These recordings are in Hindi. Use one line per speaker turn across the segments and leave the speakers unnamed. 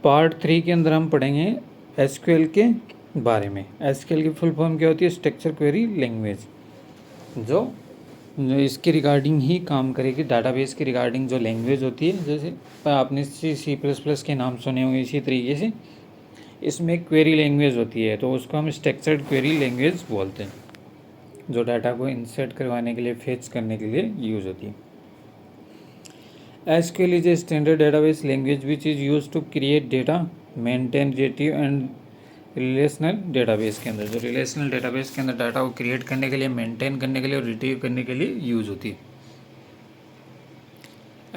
पार्ट 3 के अंदर हम पढ़ेंगे एसक्यूएल के बारे में। एसक्यूएल की फुल फॉर्म क्या होती है? स्ट्रक्चर क्वेरी लैंग्वेज, जो इसके रिगार्डिंग ही काम करेगी। डाटाबेस की रिगार्डिंग जो लैंग्वेज होती है, जैसे आपने C++ के नाम सुने होंगे, इसी तरीके से इसमें क्वेरी लैंग्वेज होती है, तो उसको हम स्ट्रक्चर्ड क्वेरी लैंग्वेज बोलते हैं, जो डाटा को इंसर्ट करवाने के लिए, फेच करने के लिए यूज़ होती है। SQL is a standard database language which is used to create data, maintain retrieve and relational database के अंदर, जो रिलेशनल डेटाबेस के अंदर डाटा को क्रिएट करने के लिए, मेंटेन करने के लिए और रिट्रीव करने के लिए यूज़ होती है।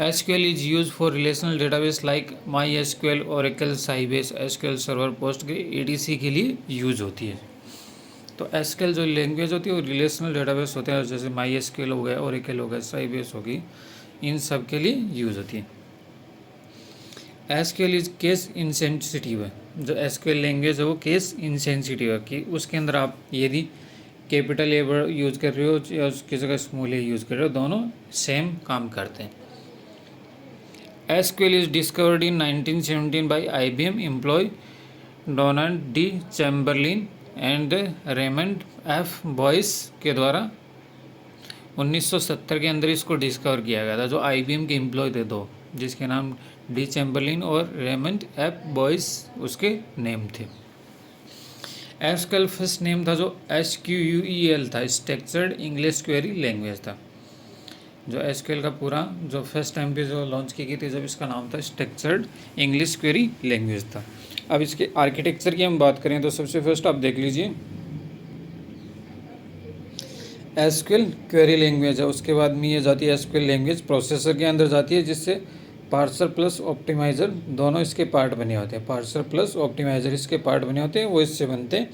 SQL is used for relational database like MySQL, Oracle, Sybase, SQL Server, PostgreSQL के लिए यूज़ होती है। तो SQL जो लैंग्वेज होती है वो रिलेशनल डेटाबेस होते हैं, जैसे MySQL हो गया, Oracle हो गया, Sybase होगी, इन सब के लिए यूज़ होती है। SQL इज केस इनसेंसिटिव है। जो SQL लैंग्वेज है वो केस इनसेंसिटिव है, कि उसके अंदर आप यदि कैपिटल ए वर्ड यूज़ कर रहे हो या उसकी जगह स्मॉल ए यूज़ कर रहे हो, दोनों सेम काम करते हैं। SQL is discovered in 1917 by IBM employee Donald D Chamberlin and Raymond F Boyce के द्वारा 1970 के अंदर इसको डिस्कवर किया गया था। जो IBM के एम्प्लॉय थे दो, जिसके नाम डी चैम्बरलिन और रेमंड एफ बॉयस उसके नेम थे। SQL फर्स्ट नेम था जो SQL था, स्ट्रक्चर्ड इंग्लिश क्वेरी लैंग्वेज था। जो SQL का पूरा जो फर्स्ट टाइम पे जो लॉन्च की गई थी, जब इसका नाम था स्ट्रक्चर्ड इंग्लिश क्वेरी लैंग्वेज था। अब इसके आर्किटेक्चर की हम बात करें तो सबसे फर्स्ट आप देख लीजिए SQL क्वेरी लैंग्वेज है, उसके बाद में ये जाती है SQL लैंग्वेज प्रोसेसर के अंदर जाती है, जिससे पार्सर प्लस ऑप्टिमाइज़र दोनों इसके पार्ट बने होते हैं। पार्सर प्लस ऑप्टिमाइज़र इसके पार्ट बने होते हैं, वो इससे बनते हैं।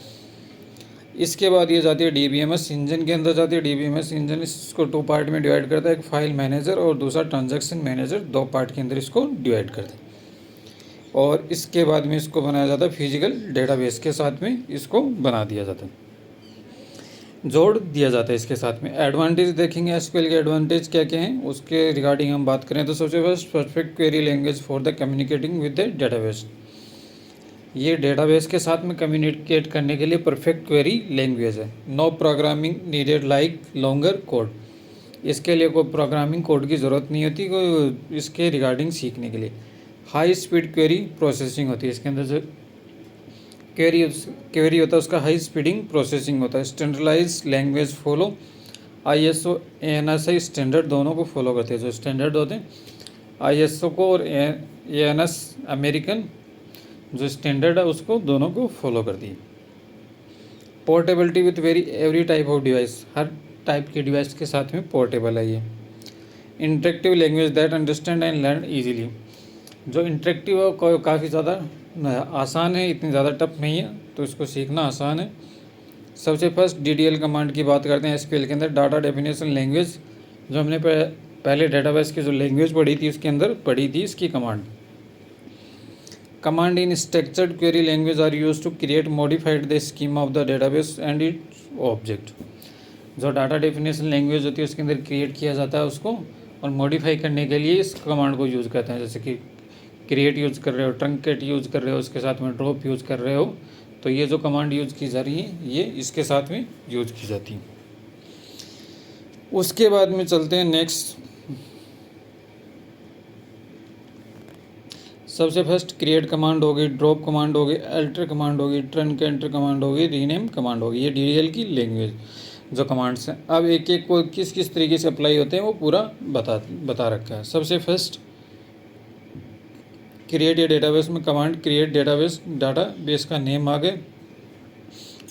इसके बाद ये जाती है DBMS इंजन के अंदर जाती है। DBMS इंजन इसको 2 पार्ट में डिवाइड करता है, एक फाइल मैनेजर और दूसरा ट्रांजैक्शन मैनेजर, 2 पार्ट के अंदर इसको डिवाइड करता है। और इसके बाद में इसको बनाया जाता है फिजिकल डेटाबेस के साथ में, इसको बना दिया जाता है, जोड़ दिया जाता है इसके साथ में। एडवांटेज देखेंगे SQL के एडवांटेज क्या क्या हैं, उसके रिगार्डिंग हम बात करें तो सबसे first, perfect query language for the communicating with the database. ये डेटाबेस के साथ में कम्युनिकेट करने के लिए परफेक्ट क्वेरी लैंग्वेज है। No programming needed like longer code, इसके लिए कोई प्रोग्रामिंग कोड की ज़रूरत नहीं होती कोई इसके रिगार्डिंग सीखने के लिए। हाई स्पीड क्वेरी प्रोसेसिंग होती है इसके अंदर, जो क्वेरी होता है उसका हाई स्पीडिंग प्रोसेसिंग होता है। Standardise language follow ISO ANSI standard दोनों को फॉलो करते हैं। जो स्टैंडर्ड होते हैं ISO को और ANS अमेरिकन जो स्टैंडर्ड है उसको, दोनों को फॉलो करती है। Portability with every type of device, her type के डिवाइस के साथ में पोर्टेबल है ये। Interactive language that understand and learn easily, जो इंटरेक्टिव है काफ़ी ज़्यादा आसान है, इतनी ज़्यादा टफ नहीं है, तो इसको सीखना आसान है। सबसे फर्स्ट DDL कमांड की बात करते हैं SQL के अंदर। डाटा डेफिनेशन लैंग्वेज, जो हमने पहले डेटाबेस की जो लैंग्वेज पढ़ी थी उसके अंदर पढ़ी थी इसकी command. Command in structured query language are use to create modified the schema of the database and its object. जो डाटा डेफिनेशन लैंग्वेज होती है उसके अंदर क्रिएट किया जाता है उसको, और मॉडिफाई करने के लिए इस कमांड को यूज़ करते हैं। जैसे कि क्रिएट यूज़ कर रहे हो, ट्रंकेट यूज़ कर रहे हो, उसके साथ में ड्रॉप यूज़ कर रहे हो, तो ये जो कमांड यूज़ की जा रही है ये इसके साथ में यूज़ की जाती है। उसके बाद में चलते हैं नेक्स्ट। सबसे फर्स्ट क्रिएट कमांड होगी, ड्रॉप कमांड होगी, अल्टर कमांड होगी, ट्रंकेट कमांड होगी, रीनेम कमांड होगी। ये DDL की लैंग्वेज जो कमांड्स हैं। अब एक एक को किस किस तरीके से अप्लाई होते हैं वो पूरा बता रखा है। सबसे फर्स्ट क्रिएट ए डेटाबेस में कमांड क्रिएट डाटाबेस का नेम आ गए।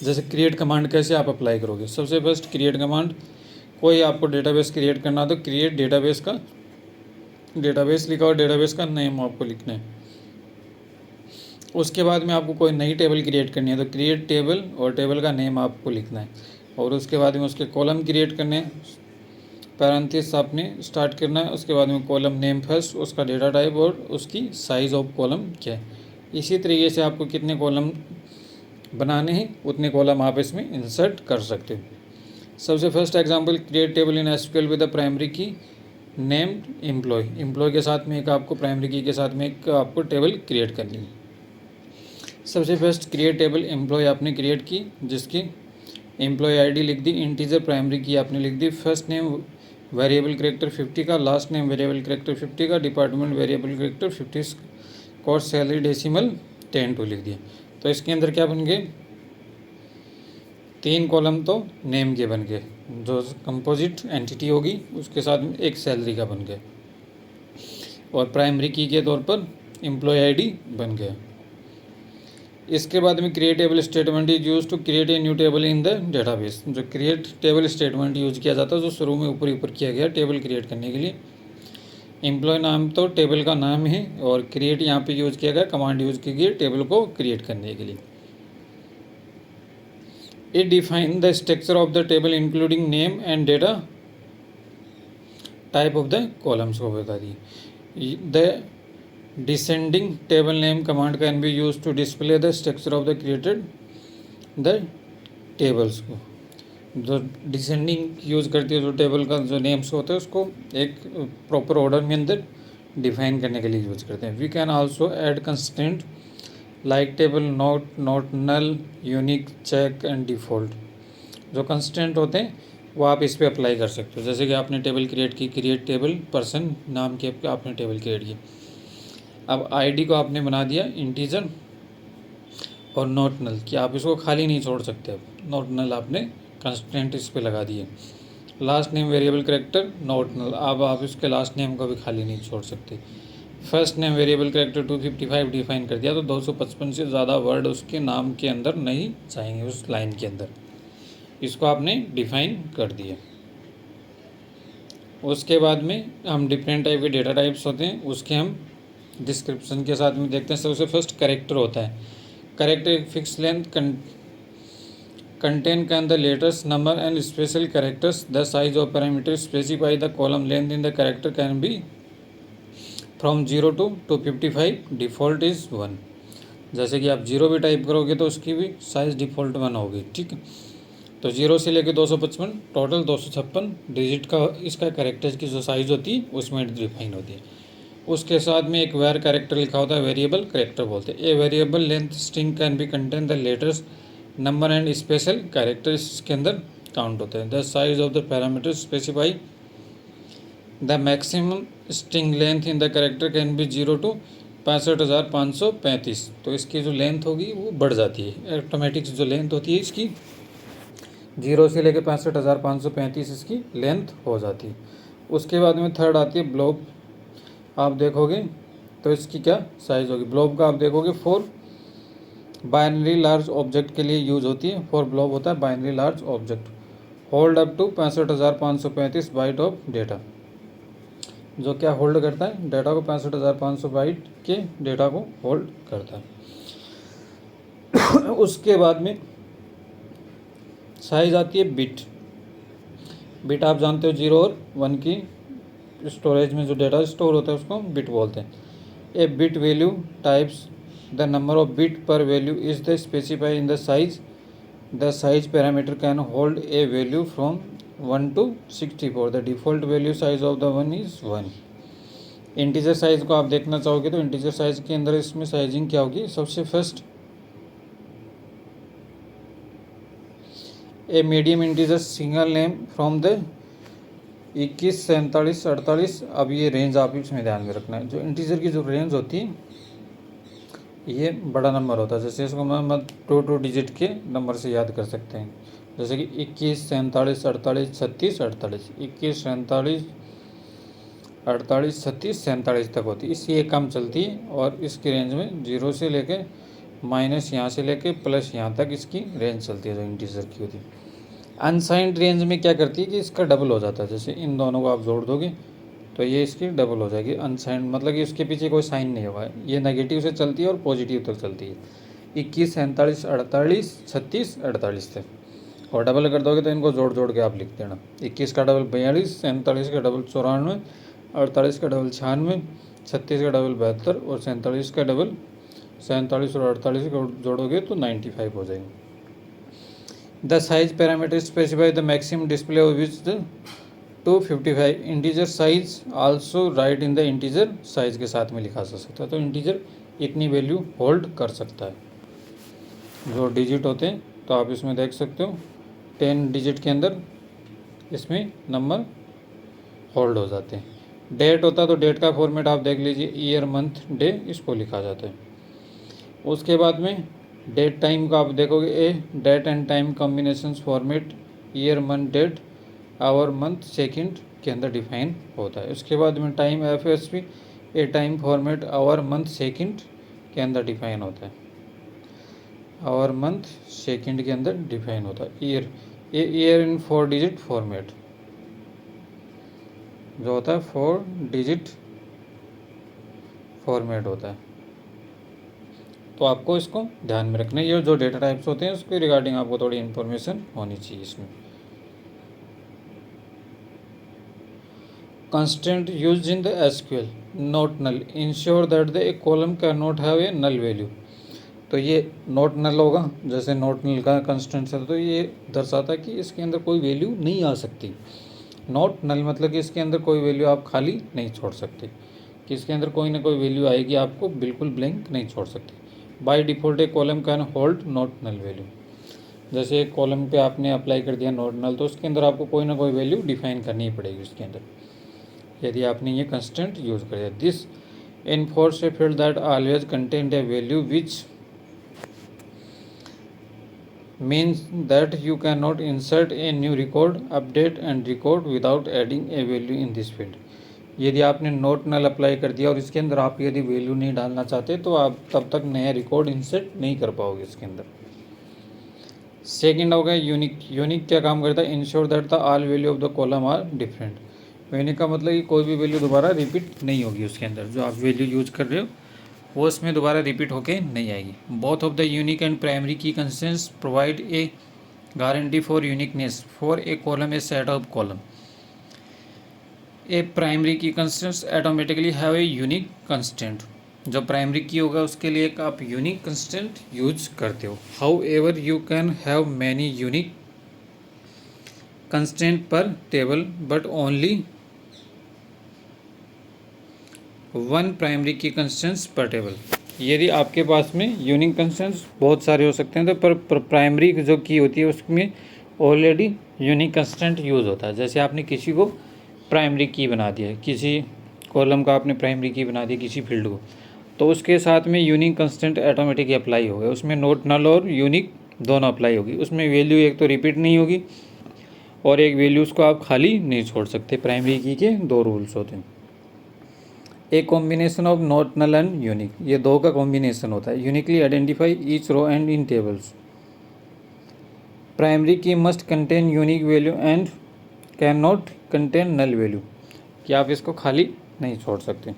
जैसे क्रिएट कमांड कैसे आप अप्लाई करोगे, सबसे फर्स्ट क्रिएट कमांड, कोई आपको डेटाबेस क्रिएट करना तो क्रिएट डेटाबेस का डेटाबेस लिखा और डेटाबेस का नेम आपको लिखना है। उसके बाद में आपको कोई नई टेबल क्रिएट करनी है तो क्रिएट टेबल और टेबल का नेम आपको लिखना है। और उसके बाद में उसके कॉलम क्रिएट करने हैं, पैरेंथेसिस आपने स्टार्ट करना है। उसके बाद में कॉलम नेम फर्स्ट, उसका डेटा टाइप और उसकी साइज़ ऑफ कॉलम क्या है। इसी तरीके से आपको कितने कॉलम बनाने हैं उतने कॉलम आप इसमें इंसर्ट कर सकते हो। सबसे first example, create table in SQL with the primary की नेम्ड एम्प्लॉय। एम्प्लॉय के साथ में एक आपको प्राइमरी की के साथ में एक आपको टेबल क्रिएट करनी है। सबसे फर्स्ट क्रिएट टेबल एम्प्लॉय आपने क्रिएट की, जिसकी एम्प्लॉय आईडी लिख दी, इंटीजर प्राइमरी की आपने लिख दी, फर्स्ट नेम वेरिएबल करेक्टर 50 का, लास्ट नेम वेरिएबल करेक्टर 50 का, department variable character 50, cost salary decimal 10 लिख दिया। तो इसके अंदर क्या बन गए, 3 कॉलम तो नेम के बन गए, जो कंपोजिट एंटिटी होगी उसके साथ में एक सैलरी का बन गया, और प्राइमरी की के तौर पर एम्प्लॉय आईडी बन गया। इसके बाद में create table statement is use to create a new table in the database. जो क्रिएट टेबल स्टेटमेंट यूज किया जाता है, जो शुरू में ऊपर किया गया टेबल क्रिएट करने के लिए। एम्प्लॉय नाम तो टेबल का नाम है, और क्रिएट यहाँ पे यूज किया गया, कमांड यूज की गई टेबल को क्रिएट करने के लिए। It define the structure of the table including name and data type of the columns को बता दी। द descending table name command can be used to display the structure of the created the tables को। जो डिसेंडिंग यूज़ करती है, जो टेबल का जो नेम्स होते हैं उसको एक प्रॉपर ऑर्डर में अंदर डिफाइन करने के लिए यूज करते हैं। We can also add constant like table not null, unique, check and default. जो कंस्टेंट होते हैं वो आप इस पर अप्लाई कर सकते हो। जैसे कि आपने टेबल क्रिएट की, क्रिएट टेबल पर्सन नाम की आपने टेबल क्रिएट की। अब आईडी को आपने बना दिया इंटीजर और नॉट नल, कि आप इसको खाली नहीं छोड़ सकते। अब नॉट नल आपने कंस्टेंट इस पे लगा दिए। Last name variable character not null, अब आप इसके लास्ट नेम को भी खाली नहीं छोड़ सकते। First name variable character 255 define कर दिया, तो 255 से ज़्यादा वर्ड उसके नाम के अंदर नहीं जाएंगे, उस लाइन के अंदर। इसको आपने डिफाइन कर दिया। उसके बाद में हम डिफरेंट टाइप के डेटा टाइप्स होते हैं, उसके हम डिस्क्रिप्शन के साथ में देखते हैं। सबसे फर्स्ट करेक्टर होता है। करेक्टर एक fix length contain can the letters number and special characters. The size of parameter specify the column length in the character can be from 0 to 255। Default is 1। जैसे कि आप 0 भी टाइप करोगे तो उसकी भी साइज़ डिफ़ॉल्ट 1 होगी, ठीक है। तो 0 से लेकर 255 टोटल 256 डिजिट का इसका कैरेक्टर की जो साइज़ होती है उसमें डिफाइन होती है। उसके साथ में एक वेर कैरेक्टर लिखा होता है, वेरिएबल कैरेक्टर बोलते हैं। A variable length string can be contain the letters number and special characters, इसके अंदर काउंट होते हैं। The size of the parameter specify the maximum string length in the character can be 0 to 65,535। तो इसकी जो लेंथ होगी वो बढ़ जाती है, ऑटोमेटिक जो लेंथ होती है इसकी 0 से लेकर 65,535 इसकी लेंथ हो जाती है। उसके बाद में थर्ड आती है ब्लॉब। आप देखोगे तो इसकी क्या साइज़ होगी। ब्लॉब का आप देखोगे 4 बाइनरी लार्ज ऑब्जेक्ट के लिए यूज होती है। 4 ब्लॉब होता है binary large object. Hold up to 65,535 byte of data, जो क्या होल्ड करता है डेटा को, 65,500 बाइट के डेटा को होल्ड करता है। उसके बाद में साइज आती है बिट। बिट आप जानते हो 0 और 1 की स्टोरेज में जो डेटा स्टोर होता है उसको बिट बोलते हैं। A bit value types the number of bit per value is the specify in the size. The size parameter can hold a value from 1 to 64। The default value size of the 1 is 1। Integer size को आप देखना चाहोगे तो इंटीजर साइज के अंदर इसमें साइजिंग क्या होगी। सबसे first a medium integer single name from the 21, 47, 48। अब ये रेंज आप इसमें ध्यान में रखना है। जो इंटीजर की जो रेंज होती है ये बड़ा नंबर होता है। जैसे इसको मैं 2 डिजिट के नंबर से याद कर सकते हैं, जैसे कि 21, 47, 48, 36, 48। 21, 47, 48, 36, 47 तक होती है। इससे ये कम चलती है, और इसकी रेंज में 0 से लेके माइनस यहाँ से लेके प्लस यहाँ तक इसकी रेंज चलती है जो इंटीजर की होती है। अनसाइंड रेंज में क्या करती है कि इसका डबल हो जाता है। जैसे इन दोनों को आप जोड़ दोगे तो ये इसकी डबल हो जाएगी। अनसाइंड मतलब कि इसके पीछे कोई साइन नहीं होगा। ये नेगेटिव से चलती है और पॉजिटिव तक चलती है। 21, 47, 48, 36, 48 तक, और डबल कर दोगे तो इनको जोड़ जोड़ के आप लिख देना। 21 का डबल 42, 47 का डबल 94, 48 का डबल 96, 36 का डबल 72 और 47 का डबल 47 और 48 को जोड़ोगे तो 95 हो जाएंगे। The size parameter specify the maximum display of which 255। Integer size also right in the integer size के साथ में लिखा जा सकता है। तो इंटीजर इतनी वैल्यू होल्ड कर सकता है। जो डिजिट होते हैं, तो आप इसमें देख सकते हो 10 डिजिट के अंदर इसमें नंबर होल्ड हो जाते हैं। डेट होता है तो डेट का फॉर्मेट आप देख लीजिए, ईयर मंथ डे इसको लिखा जाता है। उसके बाद में डेट टाइम का आप देखोगे, a date and time combinations format year month date hour month second के अंदर डिफाइन होता है। उसके बाद में time FSP a time format hour month second के अंदर डिफाइन होता है, आवर मंथ सेकंड के अंदर डिफाइन होता है। ईयर, ये ईयर इन 4 डिजिट फॉर्मेट जो होता है 4 डिजिट फॉर्मेट होता है। तो आपको इसको ध्यान में रखना है, ये जो डेटा टाइप्स होते हैं उसके रिगार्डिंग आपको थोड़ी इन्फॉर्मेशन होनी चाहिए इसमें। Constant used in the SQL, not null, ensure that the column cannot have a null value। तो ये नॉट नल होगा, जैसे नॉट नल का कंस्टेंट है तो ये दर्शाता है कि इसके अंदर कोई वैल्यू नहीं आ सकती। नॉट नल मतलब कि इसके अंदर कोई वैल्यू आप खाली नहीं छोड़ सकते, कि इसके अंदर कोई ना कोई वैल्यू आएगी, आपको बिल्कुल ब्लैंक नहीं छोड़ सकते। By default a column can hold not null value, जैसे एक कॉलम पे आपने अप्लाई कर दिया नॉट नल, तो उसके अंदर आपको कोई ना कोई वैल्यू डिफाइन करनी पड़ेगी उसके अंदर, यदि आपने ये कंस्टेंट यूज़ कर दिया। This enforce a field that always content A value which means that you cannot insert a new record, update and record without adding a value in this field। यदि आपने नोट नल अप्लाई कर दिया और इसके अंदर आप यदि वैल्यू नहीं डालना चाहते तो आप तब तक नया रिकॉर्ड इंसर्ट नहीं कर पाओगे इसके अंदर। सेकंड हो गया यूनिक। यूनिक क्या काम करता है? Ensure that the all value of the column are different. Unique का मतलब कि कोई भी वैल्यू दोबारा रिपीट नहीं होगी उसके अंदर, जो आप वैल्यू यूज कर रहे हो वो इसमें दोबारा रिपीट होके नहीं आएगी। Both of the unique and primary key constants provide a guarantee for uniqueness for a column a set of column. A primary key constants automatically have a unique constant. जो प्राइमरी की होगा उसके लिए एक आप यूनिक कंस्टेंट यूज करते हो। However you can have many unique constant per table but only one primary key constants per table. यदि आपके पास में यूनिक कंस्टेंट्स बहुत सारे हो सकते हैं तो पर प्राइमरी जो की होती है उसमें ऑलरेडी यूनिक कंस्टेंट यूज़ होता है। जैसे आपने किसी को प्राइमरी की बना दिया, किसी कॉलम का आपने प्राइमरी की बना दिया किसी फील्ड को, तो उसके साथ में यूनिक कंस्टेंट ऑटोमेटिक अप्लाई होगा। उसमें नोट नल और यूनिक दोनों अप्लाई होगी। उसमें वैल्यू एक तो रिपीट नहीं होगी और एक वैल्यू उसको आप खाली नहीं छोड़ सकते। प्राइमरी की के दो रूल्स होते हैं, एक combination of not null and unique, ये दो का कॉम्बिनेशन होता है। Uniquely identify each row and in tables. Primary key must contain unique value and can not contain null value, कि आप इसको खाली नहीं छोड़ सकते।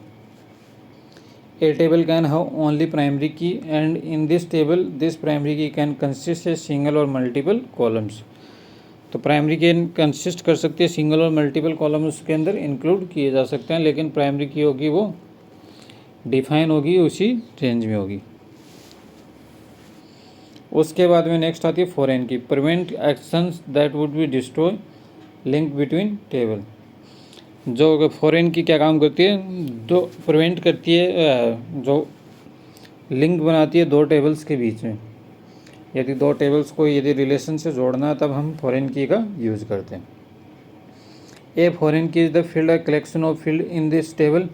A table can have only primary key and in this table this primary key can consist a single or multiple columns. तो प्राइमरी की कंसिस्ट कर सकती है सिंगल और मल्टीपल कॉलम उसके अंदर इंक्लूड किए जा सकते हैं, लेकिन प्राइमरी की होगी वो डिफाइन होगी, उसी रेंज में होगी। उसके बाद में नेक्स्ट आती है फॉरेन की। Prevent actions that would be destroy link between table. जो फॉरेन की क्या काम करती है? जो प्रिवेंट करती है, जो लिंक बनाती है दो टेबल्स के बीच में। यदि दो टेबल्स को यदि रिलेशन से जोड़ना है तब हम फॉरेन की का यूज़ करते हैं। A foreign key is the field a collection of field in this table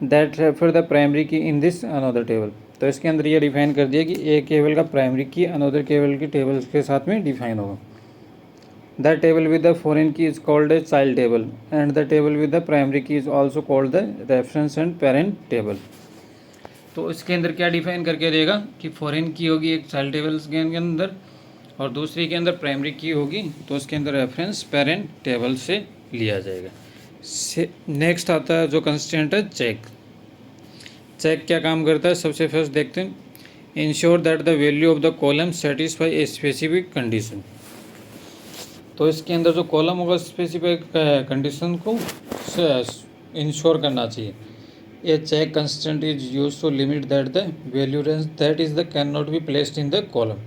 that refer the primary की इन दिस अनदर टेबल। तो इसके अंदर ये डिफाइन कर दिया कि एक केबल का प्राइमरी की अनदर केबल की टेबल्स के साथ में डिफाइन होगा। The table with the foreign key is called a child table and the table with the primary key is also called the reference and parent table. तो इसके अंदर क्या डिफाइन करके देगा कि फॉरेन की होगी एक चाइल्ड टेबल्स के अंदर और दूसरी के अंदर प्राइमरी की होगी, तो उसके अंदर रेफरेंस पेरेंट टेबल से लिया जाएगा। नेक्स्ट आता है जो कंस्टेंट है चेक। चेक क्या काम करता है? सबसे फर्स्ट देखते हैं, ensure that the value of the column satisfy a specific condition. तो इसके अंदर जो कॉलम होगा स्पेसिफिक कंडीशन को इंश्योर करना चाहिए। A check constant is used to limit that the value range that is the cannot be placed in the column।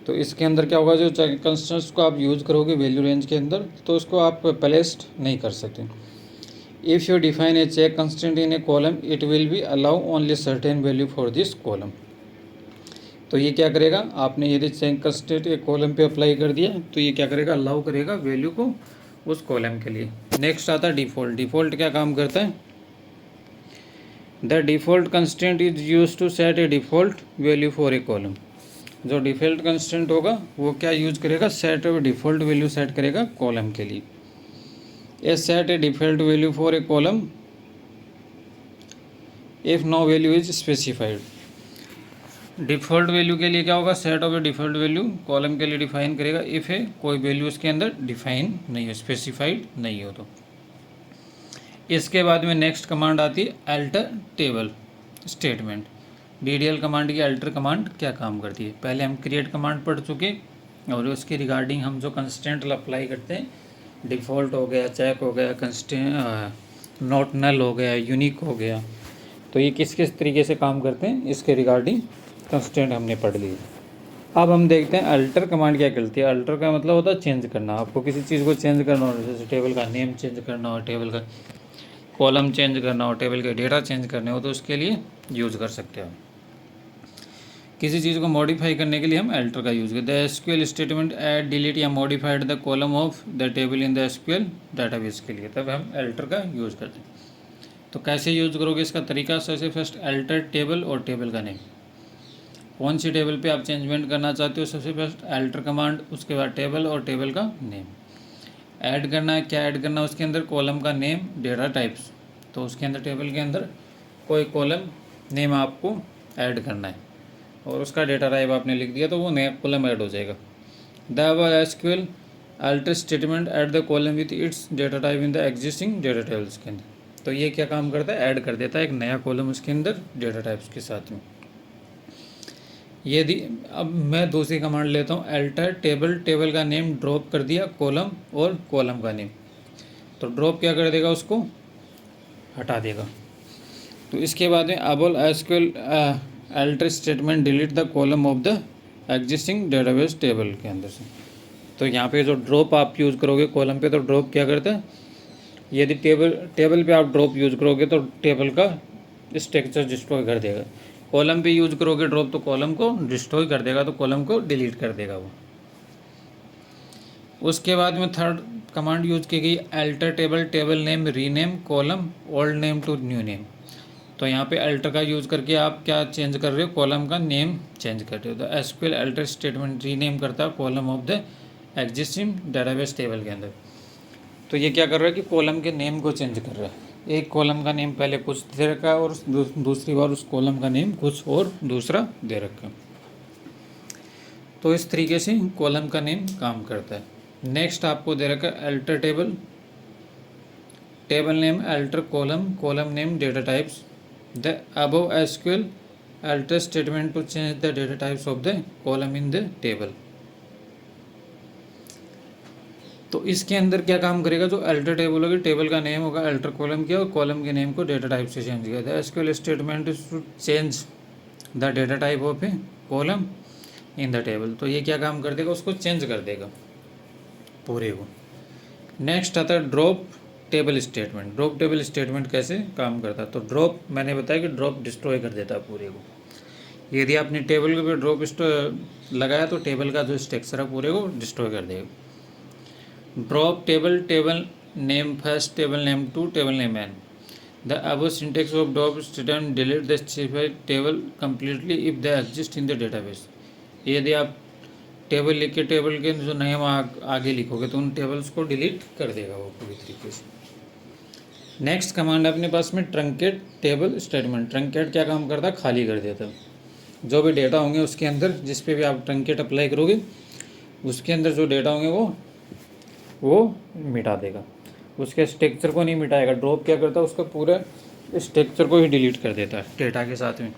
तो इसके अंदर क्या होगा, जो चेक कंस्टेंट्स को आप यूज़ करोगे वैल्यू रेंज के अंदर तो उसको आप प्लेस्ड नहीं कर सकते। If you define a check constant in a column it will be allow only certain value for this column. तो ये क्या करेगा, आपने यदि चेक कंस्ट्रेंट एक कॉलम पे अप्लाई कर दिया तो ये क्या करेगा, अलाउ करेगा वैल्यू को उस कॉलम के लिए। नेक्स्ट आता है डिफ़ॉल्ट। डिफ़ॉल्ट क्या काम करता है, the default constraint is use to set a default value for a column. जो डिफ़ॉल्ट कंस्ट्रेंट होगा वो क्या यूज करेगा, set of default value set करेगा कॉलम के लिए। A set a default value for a column if no value is specified. Default value के लिए क्या होगा, set of a default value column के लिए डिफाइन करेगा इफ़ है कोई वैल्यू उसके अंदर डिफाइन नहीं हो, स्पेसिफाइड नहीं हो तो। इसके बाद में नेक्स्ट कमांड आती है alter table statement. DDL command की अल्टर कमांड क्या काम करती है, पहले हम क्रिएट कमांड पढ़ चुके और उसके रिगार्डिंग हम जो कंस्टेंट अप्लाई करते हैं, डिफ़ॉल्ट हो गया, चेक हो गया, कंस्टेंट नॉट नल हो गया, यूनिक हो गया, तो ये किस किस तरीके से काम करते हैं इसके रिगार्डिंग कंस्टेंट हमने पढ़ लिए। अब हम देखते हैं अल्टर कमांड क्या करती है। अल्टर का मतलब होता है चेंज करना। आपको किसी चीज़ को चेंज करना हो, जैसे टेबल का नेम चेंज करना हो, टेबल का कॉलम चेंज करना हो, टेबल के डेटा चेंज करने हो, तो उसके लिए यूज़ कर सकते हो। किसी चीज़ को मॉडिफाई करने के लिए हम अल्टर का यूज़ करते हैं। SQL स्टेटमेंट ऐड, डिलीट या modified the column of the table in the SQL database के लिए, तब हम अल्टर का यूज़ करते हैं। तो कैसे यूज़ करोगे इसका तरीका, सबसे फर्स्ट अल्टर टेबल और टेबल का नेम। कौन सी टेबल पे आप चेंजमेंट करना चाहते हो, सबसे फर्स्ट अल्टर कमांड, उसके बाद टेबल और टेबल का नेम। ऐड करना है, क्या ऐड करना है उसके अंदर, कॉलम का नेम, डेटा टाइप्स। तो उसके अंदर टेबल के अंदर कोई कॉलम नेम आपको ऐड करना है और उसका डेटा टाइप आपने लिख दिया तो वो नया कॉलम ऐड हो जाएगा। The SQL alter statement add the column with its data type in the existing data tables के अंदर। तो ये क्या काम करता है, ऐड कर देता है एक नया कॉलम उसके अंदर डेटा टाइप्स के साथ में। यदि अब मैं दूसरी कमांड लेता हूँ अल्टर टेबल, टेबल का नेम ड्रॉप कर दिया, कॉलम और कॉलम का नेम, तो ड्रॉप क्या कर देगा, उसको हटा देगा। तो इसके बाद में अबोल SQL alter statement delete the column of the existing database table के अंदर से। तो यहाँ पे जो ड्रॉप आप यूज़ करोगे कॉलम पे, तो ड्रॉप क्या करता है, यदि टेबल पे आप ड्रॉप यूज़ करोगे तो टेबल का स्ट्रक्चर डिस्ट्रॉय कर देगा। कॉलम पे यूज़ करोगे ड्रॉप तो कॉलम को डिस्ट्रॉय कर देगा, तो कॉलम को डिलीट कर देगा वो। उसके बाद में थर्ड कमांड यूज की गई alter table, table name rename column old name to new name. तो यहाँ पे अल्टर का यूज़ करके आप क्या चेंज कर रहे हो, कॉलम का नेम चेंज कर रहे हो। तो SQL अल्टर स्टेटमेंट रीनेम करता है column of the existing database table के अंदर। तो ये क्या कर रहा है कि कॉलम के नेम को चेंज कर रहा है। एक कॉलम का नेम पहले कुछ दे रखा है और दूसरी बार उस कॉलम का नेम कुछ और दूसरा दे रखा है। तो इस तरीके से कॉलम का नेम काम करता है। नेक्स्ट आपको दे रखा है alter table, table name alter column, column name data types. The above SQL alter statement to change the data types of the column in the table. तो इसके अंदर क्या काम करेगा, जो अल्टर टेबल होगी, टेबल का नेम होगा, अल्टर कॉलम किया और कॉलम के नेम को डेटा टाइप से चेंज किया था। SQL statement to change the data type of a column in the table. तो ये क्या काम कर देगा, उसको चेंज कर देगा पूरे को। नेक्स्ट आता है drop table statement. Drop table statement कैसे काम करता है, तो ड्रॉप मैंने बताया कि ड्रॉप डिस्ट्रॉय कर देता है पूरे को। यदि आपने टेबल के ऊपर ड्रॉप लगाया तो टेबल का जो स्ट्रक्चर है पूरे को डिस्ट्रॉय कर देगा। Drop table, table name first, table name two, table name n. The above syntax of drop statement delete the specified table completely if the exist in the database. यदि आप टेबल लिख के टेबल के जो नेम आगे लिखोगे तो उन टेबल्स को डिलीट कर देगा वो पूरी तरीके से। नेक्स्ट कमांड अपने पास में ट्रंकेट टेबल स्टेटमेंट। ट्रंकेट क्या काम करता है, खाली कर देता है। जो भी डेटा होंगे उसके अंदर, जिस पे भी आप ट्रंकेट अप्लाई करोगे उसके अंदर जो डेटा होंगे वो मिटा देगा, उसके स्ट्रक्चर को नहीं मिटाएगा। ड्रॉप क्या करता है, उसका पूरा स्ट्रक्चर को ही डिलीट कर देता है डेटा के साथ में।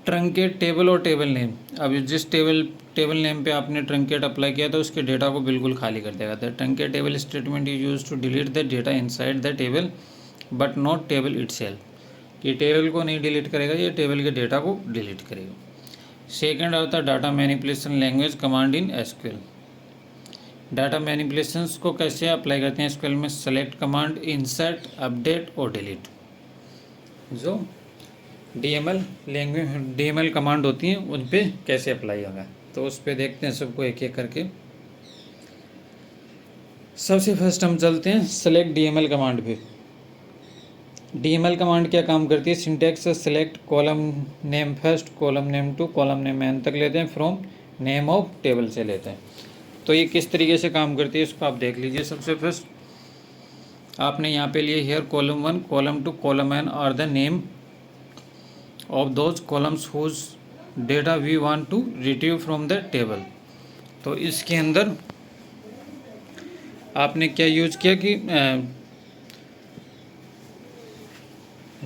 ट्रंकेट टेबल और टेबल नेम। अब जिस टेबल नेम पे आपने ट्रंकेट अप्लाई किया था उसके डेटा को बिल्कुल खाली कर देगा। The truncate table statement is use to delete the data inside the table but not table itself. ये टेबल को नहीं डिलीट करेगा, ये टेबल के डेटा को डिलीट करेगा। सेकेंड आता है data manipulation language command in SQL। Data manipulations को कैसे अप्लाई करते हैं SQL में, सेलेक्ट कमांड, इंसर्ट, अपडेट और डिलीट। जो डीएमएल लैंग्वेज डीएमएल कमांड होती हैं उन पे कैसे अप्लाई होगा, तो उस पे देखते हैं सबको एक एक करके। सबसे फर्स्ट हम चलते हैं सेलेक्ट डीएमएल कमांड पे। डीएमएल कमांड क्या काम करती है, syntax select column name first, column name two, column name n तक लेते हैं, फ्रॉम नेम ऑफ टेबल से लेते हैं। तो ये किस तरीके से काम करती है इसको आप देख लीजिए। सबसे फर्स्ट आपने यहाँ पे लिए here column 1, column 2, column n are the name of those columns whose data we want to retrieve from the table. तो इसके अंदर आपने क्या यूज किया कि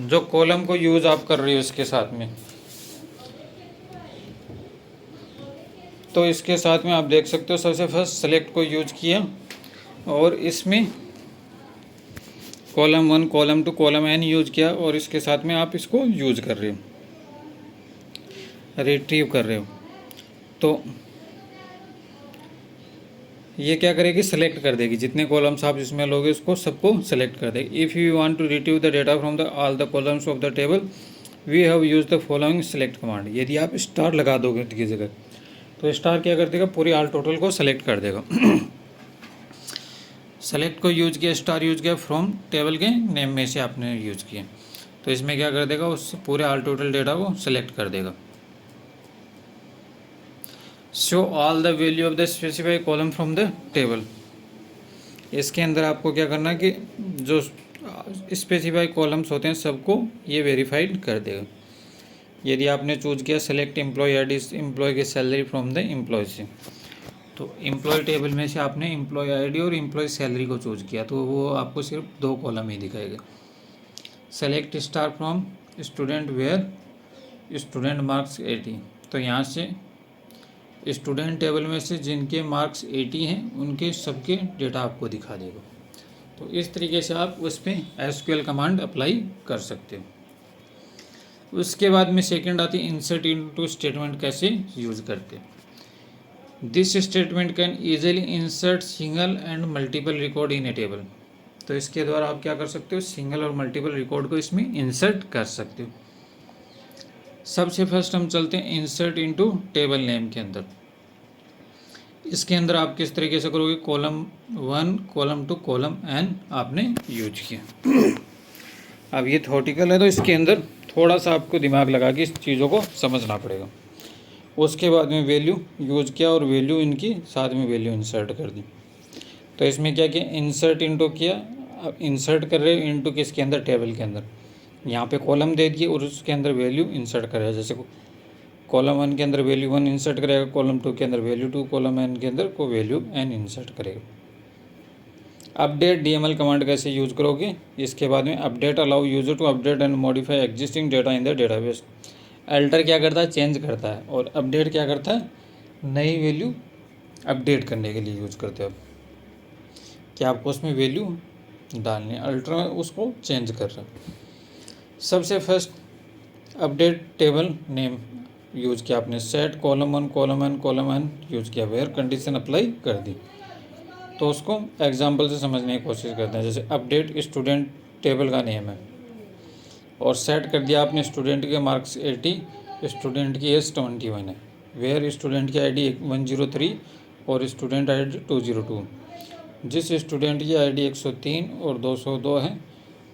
जो कॉलम को यूज आप कर रही हो इसके साथ में, तो इसके साथ में आप देख सकते हो सबसे फर्स्ट सेलेक्ट को यूज किया और इसमें column 1, column 2, column n use किया और इसके साथ में आप इसको यूज कर रहे हो, रिट्रीव कर रहे हो। तो ये क्या करेगी, सेलेक्ट कर देगी, जितने कॉलम्स आप इसमें लोगे उसको सबको सेलेक्ट कर देगी। If you want to retrieve the data from the all the columns of the table we have use the following select command. यदि आप स्टार लगा दोगे की जगह तो स्टार क्या कर देगा, पूरी ऑल टोटल को सेलेक्ट कर देगा। सेलेक्ट को यूज किया, स्टार यूज किया, फ्रॉम टेबल के नेम में से आपने यूज किया, तो इसमें क्या कर देगा, उस पूरे ऑल टोटल डेटा को सेलेक्ट कर देगा। Show all the value of the specified column from the table. इसके अंदर आपको क्या करना है कि जो स्पेसिफाइड कॉलम्स होते हैं सबको ये वेरीफाइड कर देगा। यदि आपने चूज किया सेलेक्ट एम्प्लॉय आईडी, एम्प्लॉय की सैलरी फ्रॉम द एम्प्लॉय से, तो एम्प्लॉय टेबल में से आपने एम्प्लॉय आईडी और एम्प्लॉय सैलरी को चूज किया, तो वो आपको सिर्फ 2 कॉलम ही दिखाएगा। Select star from student where student marks 80, तो यहाँ से स्टूडेंट टेबल में से जिनके मार्क्स 80 हैं उनके सबके डेटा आपको दिखा देगा। तो इस तरीके से आप उस पर एसक्यूएल कमांड अप्लाई कर सकते हो। उसके बाद में सेकंड आती है इंसर्ट इनटू स्टेटमेंट कैसे यूज़ करते हैं। This statement can easily insert single and multiple record in A table. तो इसके द्वारा आप क्या कर सकते हो, सिंगल और मल्टीपल रिकॉर्ड को इसमें इंसर्ट कर सकते हो। सबसे फर्स्ट हम चलते हैं इंसर्ट इनटू टेबल नेम के अंदर। इसके अंदर आप किस तरीके से करोगे, कॉलम 1, कॉलम 2, कॉलम एन आपने यूज किया। अब ये थ्योरेटिकल है तो इसके अंदर थोड़ा सा आपको दिमाग लगा के इस चीज़ों को समझना पड़ेगा। उसके बाद में वैल्यू यूज किया और वैल्यू इनकी साथ में वैल्यू इंसर्ट कर दी। तो इसमें क्या किया, इंसर्ट इनटू किया। अब इंसर्ट कर रहे हो इनटू किसके अंदर, टेबल के अंदर। यहाँ पे कॉलम दे दिए और उसके अंदर वैल्यू इंसर्ट करेगा। जैसे कॉलम 1 के अंदर वैल्यू 1 इंसर्ट करेगा, कॉलम 2 के अंदर वैल्यू 2, कॉलम एन के अंदर को वैल्यू एन इंसर्ट करेगा। अपडेट डीएमएल कमांड कैसे यूज करोगे, इसके बाद में update allow user to update and modify existing data in the database. Alter क्या करता है, चेंज करता है, और अपडेट क्या करता है, नई वैल्यू अपडेट करने के लिए यूज करते हो कि आपको उसमें वैल्यू डालनी है। अल्टर उसको चेंज कर रहा है। सबसे first update table name use किया आपने, set column 1, column n, column n use किया, वेयर कंडीशन अप्लाई कर दी। तो उसको एग्जांपल से समझने की कोशिश करते हैं। जैसे अपडेट स्टूडेंट टेबल का नेम है और सेट कर दिया आपने स्टूडेंट के मार्क्स 80, स्टूडेंट की एज 21 है, वेयर स्टूडेंट की आईडी 103 और स्टूडेंट आईडी 202। जिस स्टूडेंट की आईडी 103 और 202 है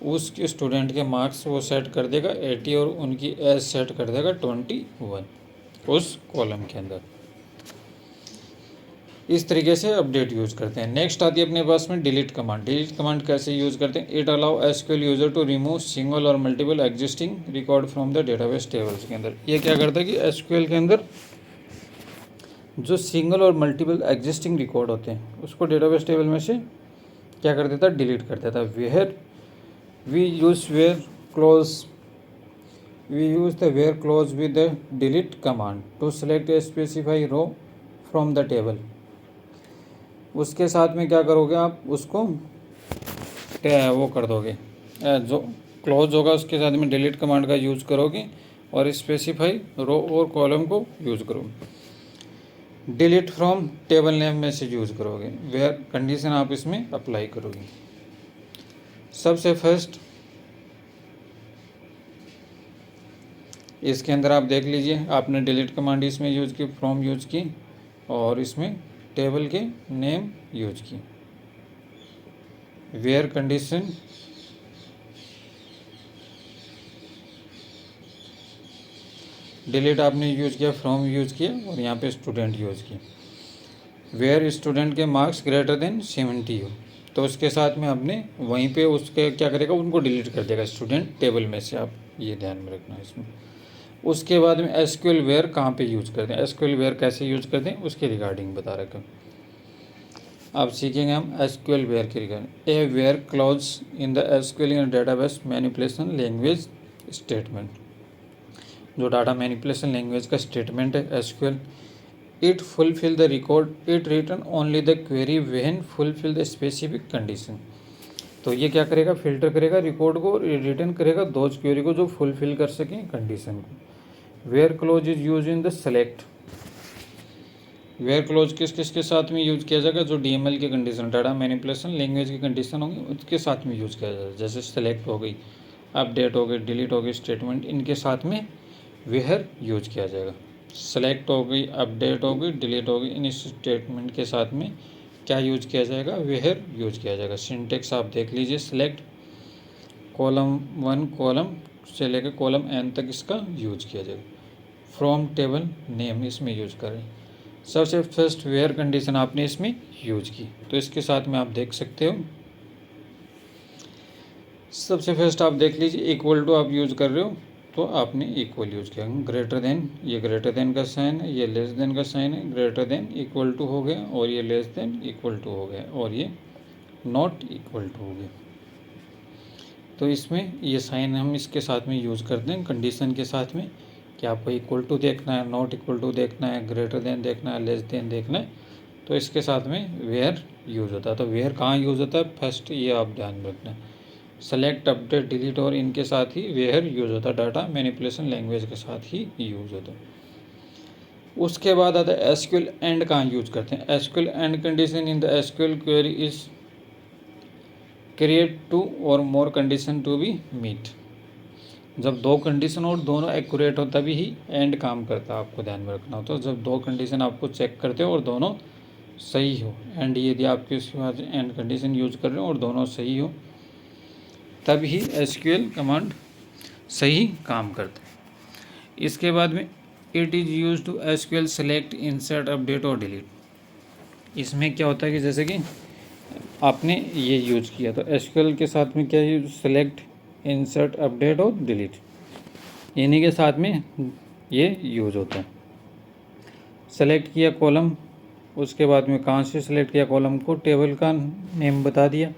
उस स्टूडेंट के मार्क्स वो सेट कर देगा 80 और उनकी एज सेट कर देगा 21 उस कॉलम के अंदर। इस तरीके से अपडेट यूज करते हैं। नेक्स्ट आती है अपने पास में डिलीट कमांड। डिलीट कमांड कैसे यूज करते हैं, it allow SQL user to remove single or multiple existing record from the database tables के अंदर। ये क्या करता है कि एसक्यूएल के अंदर जो single or multiple existing record होते हैं उसको डेटाबेस टेबल में से क्या कर देता है, डिलीट कर देता है। Where we use where clause the where clause with the delete command to select a specified row from the table। उसके साथ में क्या करोगे आप, उसको वो कर दोगे, जो क्लॉज होगा उसके साथ में डिलीट कमांड का यूज करोगे और स्पेसिफाई रो और कॉलम को यूज करोगे। डिलीट फ्रॉम टेबल नेम में से यूज करोगे, वेयर कंडीशन आप इसमें अप्लाई करोगे। सबसे फर्स्ट इसके अंदर आप देख लीजिए, आपने डिलीट कमांड इसमें यूज़ की, फ्रॉम यूज़ की, और इसमें टेबल के नेम यूज की। वेयर कंडीशन डिलीट आपने यूज किया, फ्रॉम यूज किया, और यहाँ पे स्टूडेंट यूज की। वेयर स्टूडेंट के मार्क्स ग्रेटर देन 70 हो, तो उसके साथ में आपने वहीं पे उसके क्या करेगा, उनको डिलीट कर देगा स्टूडेंट टेबल में से। आप ये ध्यान में रखना इसमें। उसके बाद में एसक्यूएल वेयर कहाँ पे यूज करते हैं, एसक्यूएल वेयर कैसे यूज करते हैं उसके रिगार्डिंग बता रखा। अब सीखेंगे हम एसक्यूएल वेयर के regarding. A where clause in the SQL in database manipulation language statement. जो डाटा मैनिपुलेशन लैंग्वेज का स्टेटमेंट है SQL, it fulfil the record, it return only the query when fulfil the specific condition. तो ये क्या करेगा, फिल्टर करेगा रिकॉर्ड को, रिटर्न करेगा दोज क्वेरी को जो फुलफिल कर सकें कंडीशन को। Where clause is use in the select. Where clause किस किस के साथ में यूज किया जाएगा, जो डीएमएल की कंडीशन, डाटा मैनिपुलेशन लैंग्वेज की कंडीशन होंगी उसके साथ में यूज किया जाएगा। जैसे सेलेक्ट हो गई, अपडेट हो गई, डिलीट हो गई, स्टेटमेंट, इनके साथ में वेयर यूज किया जाएगा। सेलेक्ट हो गई, अपडेट हो गई, डिलीट हो गई, इन स्टेटमेंट के साथ में क्या यूज किया जाएगा, वेयर यूज किया जाएगा। सिंटेक्स आप देख लीजिए, सेलेक्ट कॉलम 1 कॉलम से लेकर कॉलम एन तक इसका यूज किया जाएगा। फ्रॉम टेबल नेम इसमें यूज करें। सबसे फर्स्ट वेयर कंडीशन आपने इसमें यूज की, तो इसके साथ में आप देख सकते हो। सबसे फर्स्ट आप देख लीजिए, इक्वल टू आप यूज कर रहे हो तो आपने इक्वल यूज किया। ग्रेटर देन, ये ग्रेटर देन का साइन है, ये लेस देन का साइन है। ग्रेटर देन इक्वल टू हो गया, और ये लेस देन इक्वल टू हो गया, और ये नॉट इक्वल टू हो गया। तो इसमें ये साइन हम इसके साथ में यूज करते हैं कंडीशन के साथ में, कि आपको इक्वल टू देखना है, नॉट इक्वल टू देखना है, ग्रेटर देन देखना है, लेस देन देखना है, तो इसके साथ में वेयर यूज होता है। तो वेयर कहाँ यूज होता है, फर्स्ट ये आप ध्यान में रखना है। सेलेक्ट, अपडेट, डिलीट और इनके साथ ही वेयर यूज होता है, डाटा मैनिपुलेशन लैंग्वेज के साथ ही यूज होता है। उसके बाद आता है एसक्यूएल एंड कहाँ यूज करते हैं। SQL and condition in the SQL query is create two or more condition to be meet. जब दो कंडीशन और दोनों एक्यूरेट हो तभी ही एंड काम करता है, आपको ध्यान में रखना हो। तो जब दो कंडीशन आपको चेक करते हो और दोनों सही हो, एंड यदि आपके उसके बाद एंड कंडीशन यूज कर रहे हो और दोनों सही हो, तभी एसक्यूएल कमांड सही काम करता है। इसके बाद में it is use to SQL select, insert, update और डिलीट। इसमें क्या होता है कि जैसे कि आपने ये यूज किया, तो एसक्यूएल के साथ में क्या यूज, सेलेक्ट, इंसर्ट, अपडेट और डिलीट, इन्हीं के साथ में ये यूज होता है। सेलेक्ट किया कॉलम, उसके बाद में कहाँ से सेलेक्ट किया कॉलम को, टेबल का नेम बता दिया,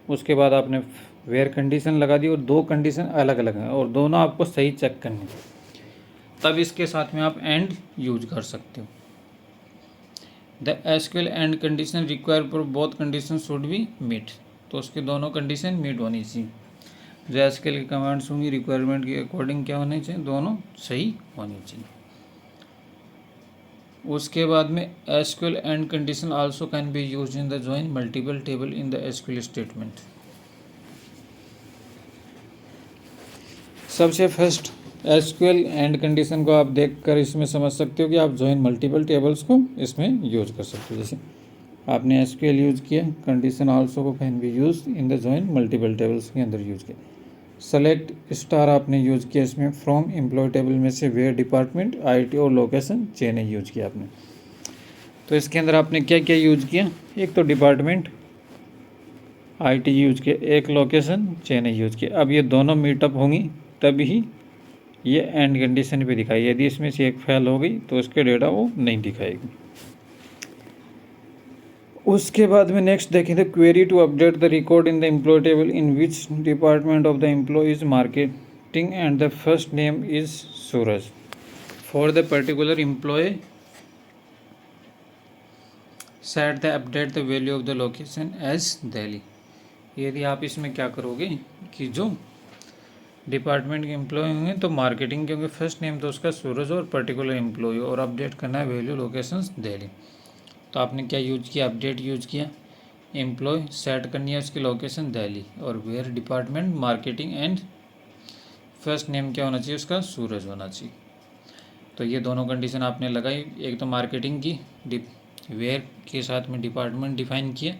उसके बाद आपने वेयर कंडीशन लगा दी, और दो कंडीशन अलग अलग हैं और दोनों आपको सही चेक करनी, तब इसके साथ में आप एंड यूज कर सकते हो। The SQL and condition require for both condition should be meet. तो उसके दोनों कंडीशन मीट होनी चाहिए। जो एसक्यूएल की कमांड्स होंगी रिक्वायरमेंट के अकॉर्डिंग क्या होनी चाहिए, दोनों सही होनी चाहिए। उसके बाद में SQL and condition also can be used in the join multiple table in the SQL statement. सबसे फर्स्ट एसक्यूएल एंड कंडीशन को आप देखकर इसमें समझ सकते हो कि आप जॉइन मल्टीपल टेबल्स को इसमें यूज कर सकते हो। जैसे आपने एसक्यूएल यूज किया, कंडीशन आल्सो को can be use in the join multiple tables के अंदर यूज किया। सेलेक्ट स्टार आपने यूज किया, इसमें फ्रॉम एम्प्लॉय टेबल में से वेयर, डिपार्टमेंट, आईटी और लोकेशन चेन यूज किया आपने। तो इसके अंदर आपने क्या क्या यूज किया, एक तो डिपार्टमेंट, आईटी यूज किया, एक लोकेशन चेन यूज किया। अब ये दोनों मीटअप होंगी तभी ये एंड कंडीशन पे दिखाई। यदि इसमें से एक फेल हो गई तो उसके डेटा वो नहीं दिखाएगी। उसके बाद में नेक्स्ट देखें तो query to update the record in the employee table in which department of the employee is marketing and the first name is Suraj for the particular employee set the update the value of the location as Delhi. यदि आप इसमें क्या करोगे कि जो डिपार्टमेंट के एम्प्लॉय होंगे तो मार्केटिंग, क्योंकि फर्स्ट नेम तो उसका सूरज और पर्टिकुलर एम्प्लॉय, और अपडेट करना है वैल्यू लोकेशंस दिल्ली। तो आपने क्या यूज किया, अपडेट यूज किया, एम्प्लॉय सेट करनी है उसकी लोकेशन दिल्ली, और where department, marketing and first name क्या होना चाहिए उसका, सूरज होना चाहिए। तो ये दोनों कंडीशन आपने लगाई, एक तो मार्केटिंग की, वेयर के साथ में डिपार्टमेंट डिफाइन किया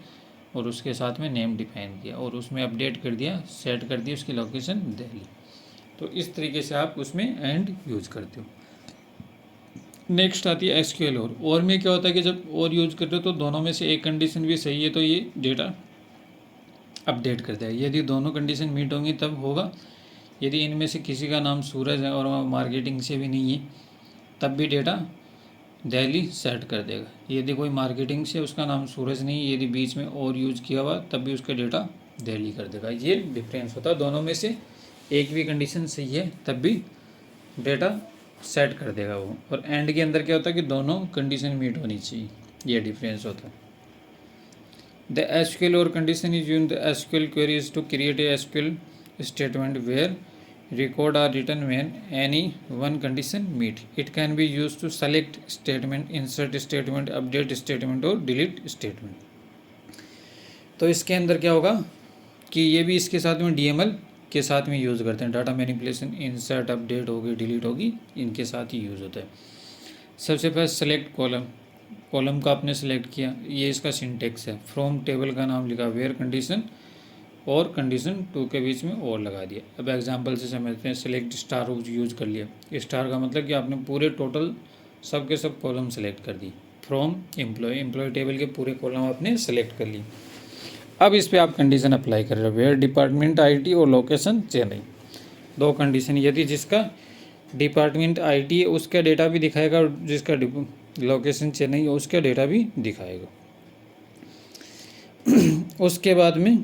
और उसके साथ में नेम डिफाइन किया और उसमें अपडेट कर दिया, सेट कर दी उसकी लोकेशन दिल्ली। तो इस तरीके से आप उसमें एंड यूज करते हो। नेक्स्ट आती है एसक्यूएल और में क्या होता है कि जब और यूज करते हो तो दोनों में से एक कंडीशन भी सही है तो ये डेटा अपडेट कर देगा। यदि दोनों कंडीशन मीट होंगी तब होगा, यदि इनमें से किसी का नाम सूरज है और मार्केटिंग से भी नहीं है तब भी डेटा दिल्ली सेट कर देगा। यदि कोई मार्केटिंग से उसका नाम सूरज नहीं, यदि बीच में और यूज किया हुआ तब भी उसका डेटा दिल्ली कर देगा। ये डिफरेंस होता है, दोनों में से एक भी कंडीशन सही है तब भी डेटा सेट कर देगा वो। और एंड के अंदर क्या होता है कि दोनों कंडीशन मीट होनी चाहिए, ये डिफरेंस होता है। The SQL or condition is used the SQL query is to create a SQL statement where record are written when any one condition meet. It can be used to select statement, insert statement, update statement और delete statement। तो इसके अंदर क्या होगा कि ये भी इसके साथ में DML के साथ में यूज़ करते हैं। डाटा मैनिपुलेशन, इंसर्ट, अपडेट होगी, डिलीट होगी, इनके साथ ही यूज़ होता है। सबसे पहले सेलेक्ट कॉलम का आपने सेलेक्ट किया, ये इसका सिंटेक्स है। फ्रॉम टेबल का नाम लिखा, वेयर कंडीशन और कंडीशन 2 के बीच में और लगा दिया। अब एग्जांपल से समझते हैं, सेलेक्ट स्टार यूज कर लिया। स्टार का मतलब कि आपने पूरे टोटल सब के सब कॉलम सेलेक्ट कर दी। फ्रॉम एम्प्लॉय टेबल के पूरे कॉलम आपने सेलेक्ट कर लिए। अब इस पर आप कंडीशन अप्लाई कर रहे हो, वेयर डिपार्टमेंट IT और लोकेशन चेन्नई, दो कंडीशन। यदि जिसका डिपार्टमेंट IT है उसका डेटा भी दिखाएगा और जिसका लोकेशन चेन्नई है उसका डेटा भी दिखाएगा। उसके बाद में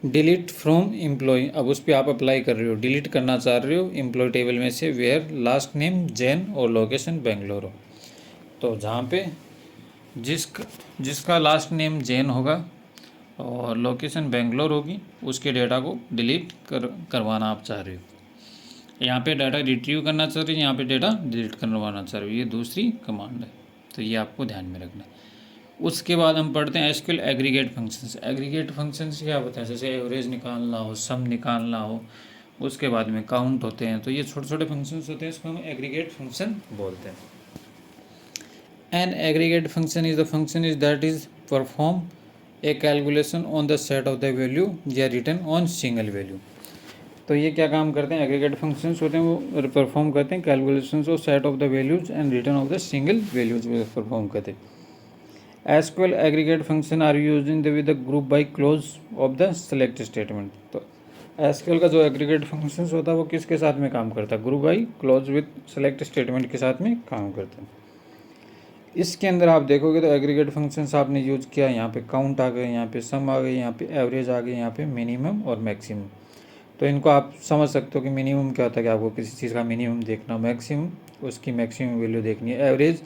डिलीट फ्रॉम एम्प्लॉय, अब उस पर आप अप्लाई कर रहे हो, डिलीट करना चाह रहे हो एम्प्लॉय टेबल में से वेयर लास्ट नेम जैन और लोकेशन बेंगलोर हो। तो जहाँ पे जिसका लास्ट नेम जैन होगा और लोकेशन बेंगलोर होगी उसके डेटा को डिलीट करवाना आप चाह रहे हो। यहाँ पे डाटा रिट्रीव करना चाह रहे हो, यहाँ पे डेटा डिलीट करवाना चाह रहे हो, ये दूसरी कमांड है। तो ये आपको ध्यान में रखना है। उसके बाद हम पढ़ते हैं SQL aggregate functions. Aggregate functions क्या होता है, जैसे एवरेज निकालना हो, सम निकालना हो, उसके बाद में काउंट होते हैं। तो ये छोटे छोटे फंक्शंस होते हैं, इसको हम एग्रीगेट फंक्शन बोलते हैं। An aggregate function is the function is that is perform a calculation on the set of the value या रिटर्न ऑन सिंगल वैल्यू। तो ये क्या काम करते हैं, एग्रीगेट फंक्शंस होते हैं, वो परफॉर्म करते हैं calculations of set of the values and return of the single values perform करते हैं। SQL aggregate function are used in with the group by clause of the select statement। तो SQL का जो एग्रीगेट फंक्शंस होता है वो किसके साथ में काम करता है, group by close with select statement के साथ में काम करता है। इसके अंदर आप देखोगे तो एग्रीगेट फंक्शंस आपने यूज किया, यहाँ पे काउंट आ गए, यहाँ पे सम आ गए, यहाँ पे एवरेज आ गए, यहाँ पे मिनिमम और मैक्सिमम। तो इनको आप समझ सकते हो कि मिनिमम क्या होता है कि आपको किसी चीज़ का मिनिमम देखना, मैक्सिमम उसकी मैक्सिमम वैल्यू देखनी है, एवरेज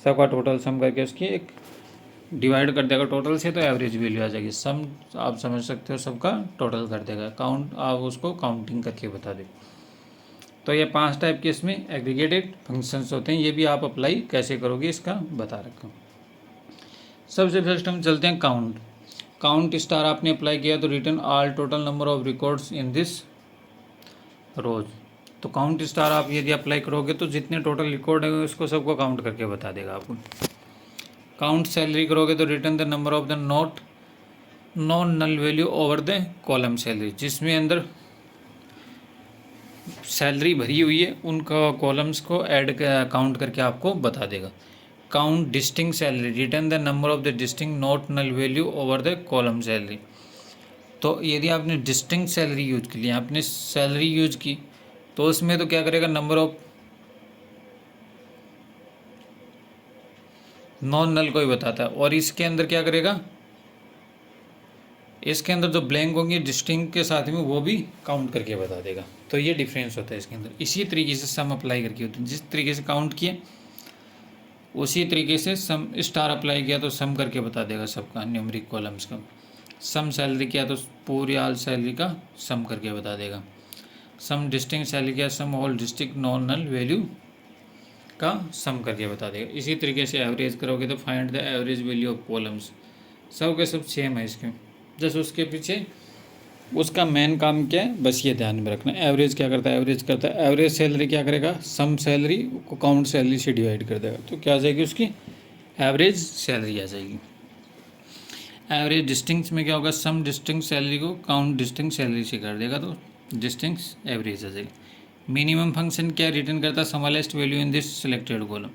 सबका टोटल सम करके उसकी एक डिवाइड कर देगा टोटल से तो एवरेज वैल्यू आ जाएगी। सम आप समझ सकते हो सबका टोटल कर देगा, काउंट आप उसको काउंटिंग करके बता दे। तो ये 5 टाइप के इसमें एग्रीगेटेड फंक्शंस होते हैं। ये भी आप अप्लाई कैसे करोगे इसका बता रखा हूँ। सबसे फर्स्ट हम चलते हैं काउंट स्टार आपने अप्लाई किया तो return all total number of records in this rows. तो काउंट स्टार आप यदि अप्लाई करोगे तो जितने टोटल रिकॉर्ड है उसको सबको काउंट करके बता देगा आपको। काउंट सैलरी करोगे तो return the number of the non null value over the column salary, जिसमें अंदर सैलरी भरी हुई है उनका कॉलम्स को ऐड काउंट करके आपको बता देगा। Count distinct salary, return the number of the distinct not null value over the column salary. तो यदि आपने डिस्टिंक्ट सैलरी यूज की, आपने सैलरी यूज की तो उसमें तो क्या करेगा, नंबर ऑफ नॉन नल को ही बताता है। और इसके अंदर क्या करेगा, इसके अंदर जो ब्लैंक होंगे डिस्टिंक्ट के साथ में वो भी काउंट करके बता देगा। तो ये डिफरेंस होता है इसके अंदर। इसी तरीके से सम अप्लाई करके होती है, जिस तरीके से काउंट किए उसी तरीके से सम स्टार अप्लाई किया तो सम करके बता देगा सबका न्यूमेरिक कॉलम्स का। सम सैलरी किया तो पूरी ऑल सैलरी का सम करके बता देगा। सम डिस्टिंक्ट सैलरी किया, sum all distinct non null value का सम करके बता देगा। इसी तरीके से एवरेज करोगे तो find the average value of columns, सब के सब सेम है इसके, जस्ट उसके पीछे उसका मेन काम क्या है, बस ये ध्यान में रखना। एवरेज क्या करता है, एवरेज करता है, एवरेज सैलरी क्या करेगा, सम सैलरी को काउंट सैलरी से डिवाइड कर देगा, तो क्या आ जाएगी उसकी एवरेज सैलरी आ जाएगी। एवरेज डिस्टिंक्ट में क्या होगा, सम डिस्टिंक्ट सैलरी को काउंट डिस्टिंक्ट सैलरी से कर देगा, तो डिस्टिंक्ट एवरेज आ जाएगी। मिनिमम फंक्शन क्या रिटर्न करता है, smallest value in this selected column.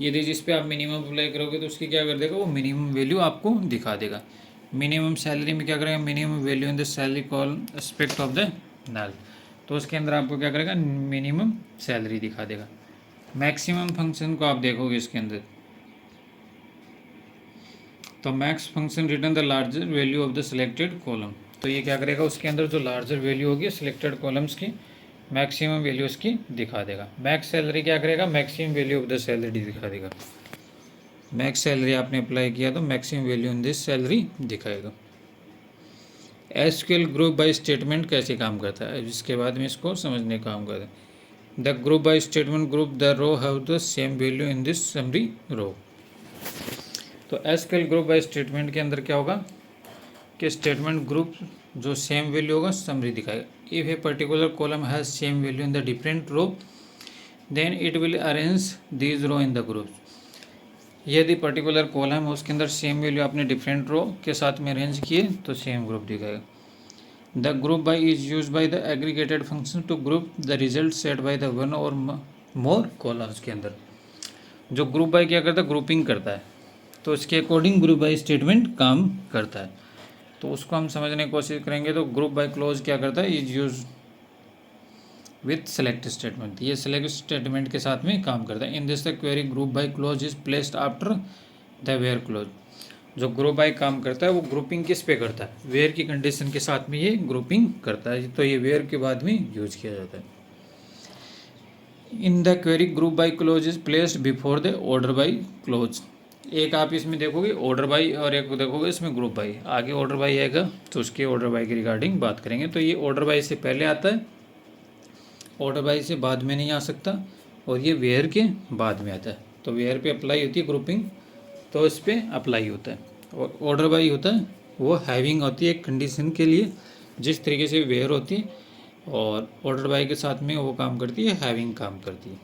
यदि जिस पे आप मिनिमम अप्लाई करोगे तो उसकी क्या कर देगा, वो मिनिमम वैल्यू आपको दिखा देगा। मिनिमम सैलरी में क्या करेगा, minimum value in the salary column aspect of the null, तो उसके अंदर आपको क्या करेगा, मिनिमम सैलरी दिखा देगा। मैक्सिमम फंक्शन को आप देखोगे इसके अंदर, तो max function return the larger value of the selected column, तो ये क्या करेगा, उसके अंदर जो लार्जर वैल्यू होगी सिलेक्टेड कॉलम्स की मैक्सिमम वैल्यू उसकी दिखा देगा। मैक्स सैलरी क्या करेगा, maximum value of the salary दिखा देगा। मैक्स सैलरी आपने अप्लाई किया तो maximum value in this salary दिखाएगा। एसक्यूएल ग्रुप बाय स्टेटमेंट कैसे काम करता है, इसके बाद में इसको समझने का काम करता है। The group by statement group the row have the same value in this summary row. तो एसक्यूएल ग्रुप बाय स्टेटमेंट के अंदर क्या होगा कि स्टेटमेंट ग्रुप जो सेम वैल्यू होगा समरी दिखाएगा। If a particular column has same value in the different row then it will arrange these row in the group. यदि पर्टिकुलर कॉलम है उसके अंदर सेम वैल्यू आपने डिफरेंट रो के साथ में अरेंज किए तो सेम ग्रुप दिखाएगा। The group by is use by the aggregated function to group the result set by the one or more columns. के अंदर जो ग्रुप बाय क्या करता है, ग्रुपिंग करता है, तो इसके अकॉर्डिंग ग्रुप बाय स्टेटमेंट काम करता है, तो उसको हम समझने की कोशिश करेंगे। तो ग्रुप बाय क्लोज क्या करता है, is use with select statement, ये सेलेक्ट स्टेटमेंट के साथ में काम करता है। In this the query group by clause is placed after the where clause. जो ग्रुप बाय काम करता है वो ग्रुपिंग किस पे करता है, वेयर की कंडीशन के साथ में ये ग्रुपिंग करता है, तो ये वेयर के बाद में यूज किया जाता है। In the query group by clause is placed before the order by close. एक आप इसमें देखोगे ऑर्डर बाय और एक देखोगे इसमें ग्रुप बाय, आगे ऑर्डर बाय आएगा तो उसके ऑर्डर बाय के रिगार्डिंग बात करेंगे। तो ये ऑर्डर बाय से पहले आता है, ऑर्डर बाय से बाद में नहीं आ सकता, और ये वेयर के बाद में आता है। तो वेयर पे अप्लाई होती है ग्रुपिंग, तो इस पर अप्लाई होता है। और ऑर्डर बाय होता है वो हैविंग होती है एक कंडीशन के लिए, जिस तरीके से वेयर होती है, और ऑर्डर बाय के साथ में वो काम करती है, हैविंग काम करती है,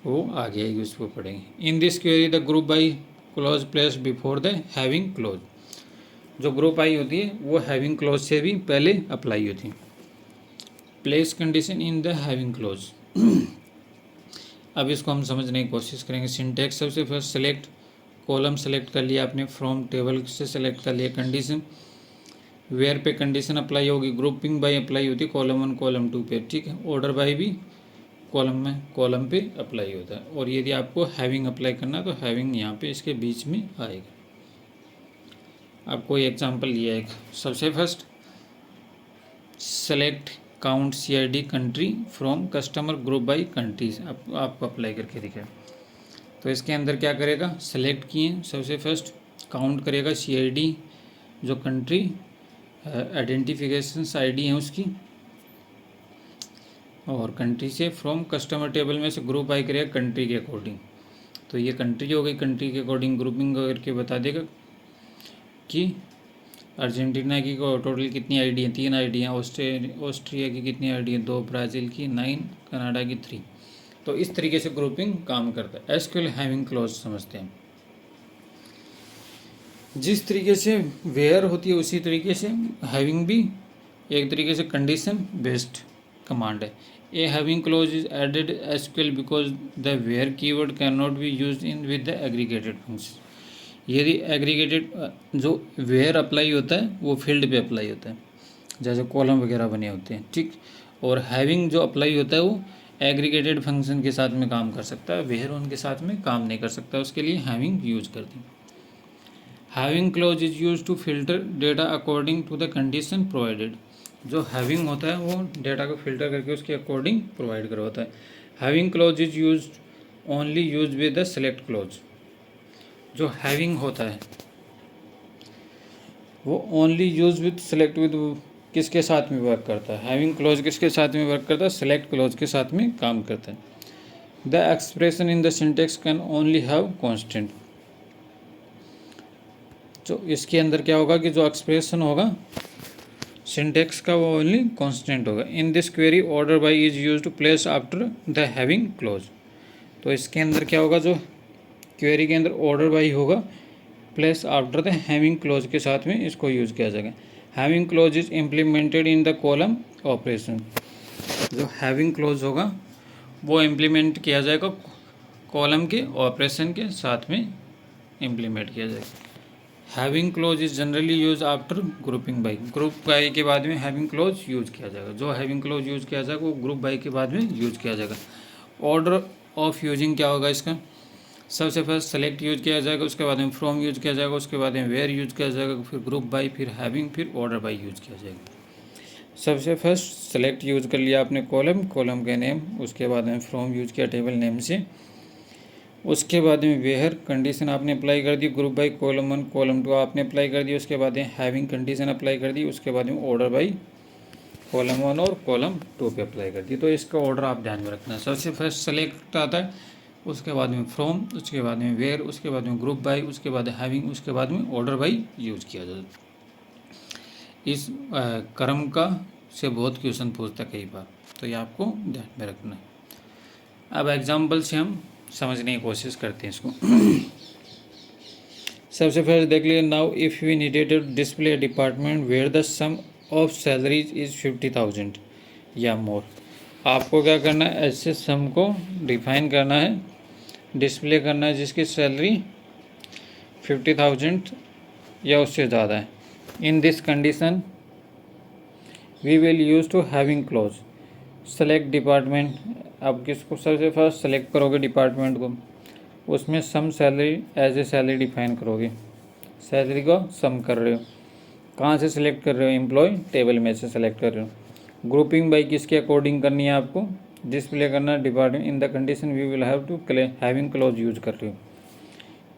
वो आगे आएगी उसको पढ़ेंगे। इन this query the group by clause place before the having clause. जो ग्रुप बाय होती है वो हैविंग क्लॉज से भी पहले अप्लाई होती है। Place condition in the having clause. अब इसको हम समझने की कोशिश करेंगे। सिंटैक्स सबसे फर्स्ट सेलेक्ट, कॉलम सेलेक्ट कर लिया आपने, फ्रॉम टेबल से सेलेक्ट कर लिया। कंडीशन, वेयर पे कंडीशन अप्लाई होगी, ग्रुपिंग बाय अप्लाई होती है कॉलम 1 कॉलम 2 पे, ठीक है। ऑर्डर बाय भी कॉलम पे अप्लाई होता है, और यदि आपको हैविंग अप्लाई करना है तो हैविंग यहाँ पे इसके बीच में आएगा। आपको एग्जांपल लिया एक, सबसे first select count CID country from customer group by countries, आपको अप्लाई करके दिखाए। तो इसके अंदर क्या करेगा, सेलेक्ट किए, सबसे फर्स्ट काउंट करेगा CID जो कंट्री आइडेंटिफिकेशन ID है उसकी, और कंट्री से फ्रॉम कस्टमर टेबल में से ग्रुप बाय करेगा कंट्री के अकॉर्डिंग। तो ये कंट्री हो गई, कंट्री के अकॉर्डिंग ग्रुपिंग करके बता देगा कि अर्जेंटीना की टोटल कितनी ID है, 3 ID हैं, ऑस्ट्रिया की कितनी ID है, 2, ब्राज़ील की 9, कनाडा की 3। तो इस तरीके से ग्रुपिंग काम करता है। एसक्यूएल हैविंग क्लॉज समझते हैं। जिस तरीके से वेयर होती है उसी तरीके से हैविंग भी एक तरीके से कंडीशन बेस्ड कमांड है। A having clause is added SQL because the where keyword can not be used in with the aggregated function. यदि एग्रीगेटेड जो वेयर अप्लाई होता है वो फील्ड पे अप्लाई होता है, जैसे कॉलम वगैरह बने होते हैं, ठीक। और हैविंग जो अप्लाई होता है वो एग्रीगेटेड फंक्शन के साथ में काम कर सकता है, वेयर उनके साथ में काम नहीं कर सकता, उसके लिए हैविंग यूज करते हैं। Having clause is use to filter data according to the condition provided. जो हैविंग होता है वो डेटा को फिल्टर करके उसके अकॉर्डिंग प्रोवाइड करवाता है। Having clause is use only use with the select clause. जो हैविंग होता है वो only use with select with किसके साथ में वर्क करता है, हैविंग क्लॉज किसके साथ में वर्क करता है, सेलेक्ट क्लॉज के साथ में काम करता है। The expression in the syntax can only have constant. जो इसके अंदर क्या होगा कि जो एक्सप्रेशन होगा सिंटेक्स का वो ओनली कांस्टेंट होगा। In this query order by is use to place after the having clause. तो इसके अंदर क्या होगा, जो क्वेरी के अंदर ऑर्डर बाई होगा place after the having clause के साथ में इसको यूज़ किया जाएगा। Having clause is implemented in the column operation. जो हैविंग क्लोज होगा वो इम्प्लीमेंट किया जाएगा कॉलम के ऑपरेशन के साथ में इम्प्लीमेंट किया जाएगा। Having clause is generally use after grouping by. Group by के बाद में हैविंग क्लोज यूज किया जाएगा। जो हैविंग क्लोज यूज किया जाएगा वो ग्रुप बाई के बाद में यूज किया जाएगा। ऑर्डर ऑफ यूजिंग क्या होगा इसका, सबसे फर्स्ट सेलेक्ट यूज किया जाएगा, उसके बाद में फ्रॉम यूज किया जाएगा, उसके बाद में वेयर यूज किया जाएगा, फिर ग्रुप बाई, फिर हैविंग, फिर ऑर्डर बाई यूज किया जाएगा। सबसे फर्स्ट सेलेक्ट यूज कर लिया आपने कॉलम के नेम, उसके बाद में फ्रॉम यूज किया टेबल नेम से, उसके बाद में वेयर कंडीशन आपने अप्लाई कर दी, ग्रुप बाई कॉलम 1 कॉलम 2 आपने अप्लाई कर दी, उसके बाद में हैविंग कंडीशन अप्लाई कर दी, उसके बाद में ऑर्डर बाई कॉलम 1 और कॉलम 2 पे अप्लाई कर दी। तो इसका ऑर्डर आप ध्यान में रखना। सबसे फर्स्ट सेलेक्ट आता है, उसके बाद में फ्रॉम, उसके बाद में वेयर, उसके बाद में ग्रुप बाई, उसके बाद हैविंग, उसके बाद में ऑर्डर बाई यूज किया जाता है। इस क्रम का से बहुत क्वेश्चन पूछता है कई बार, तो ये आपको ध्यान में रखना है। अब एग्जाम्पल से हम समझने की कोशिश करते हैं इसको। सबसे पहले देख लीजिए, now if we needed to display department where the sum of salaries is 50,000 या मोर। आपको क्या करना है, ऐसे सम को डिफाइन करना है, डिस्प्ले करना है जिसकी सैलरी 50,000 या उससे ज़्यादा है। In this condition we will use to having clause. Select department, आप किसको सबसे फर्स्ट सेलेक्ट करोगे डिपार्टमेंट को, उसमें sum salary as a salary define करोगे, सैलरी को सम कर रहे हो। कहाँ से सिलेक्ट कर रहे हो, एम्प्लॉय टेबल में से सेलेक्ट कर रहे हो। ग्रुपिंग बाई किसके अकॉर्डिंग करनी है आपको, डिस्प्ले करना department. In the condition we will have to having clause use कर रहे हो,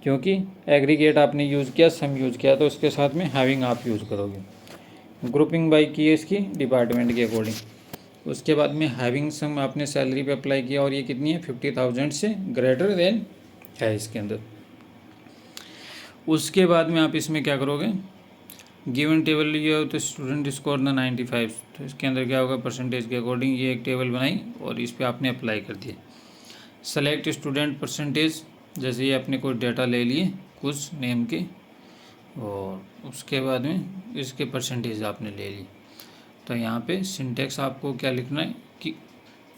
क्योंकि एग्रीगेट आपने यूज़ किया, सम यूज़ किया, तो उसके साथ में हैविंग आप यूज़ करोगे। ग्रुपिंग बाई की है इसकी डिपार्टमेंट के अकॉर्डिंग। उसके बाद में हैविंग सम आपने सैलरी पे अप्लाई किया और ये कितनी है, 50,000 से ग्रेटर देन है इसके अंदर। उसके बाद में आप इसमें क्या करोगे, गिवन टेबल लिया हो तो स्टूडेंट स्कोर ना 95, तो इसके अंदर क्या होगा, परसेंटेज के अकॉर्डिंग ये एक टेबल बनाई और इस पर आपने अप्लाई कर दिया। सेलेक्ट स्टूडेंट परसेंटेज, जैसे ये अपने कोई डाटा ले लिए कुछ नेम के, और उसके बाद में इसके परसेंटेज आपने ले ली। तो यहाँ पे सिंटेक्स आपको क्या लिखना है कि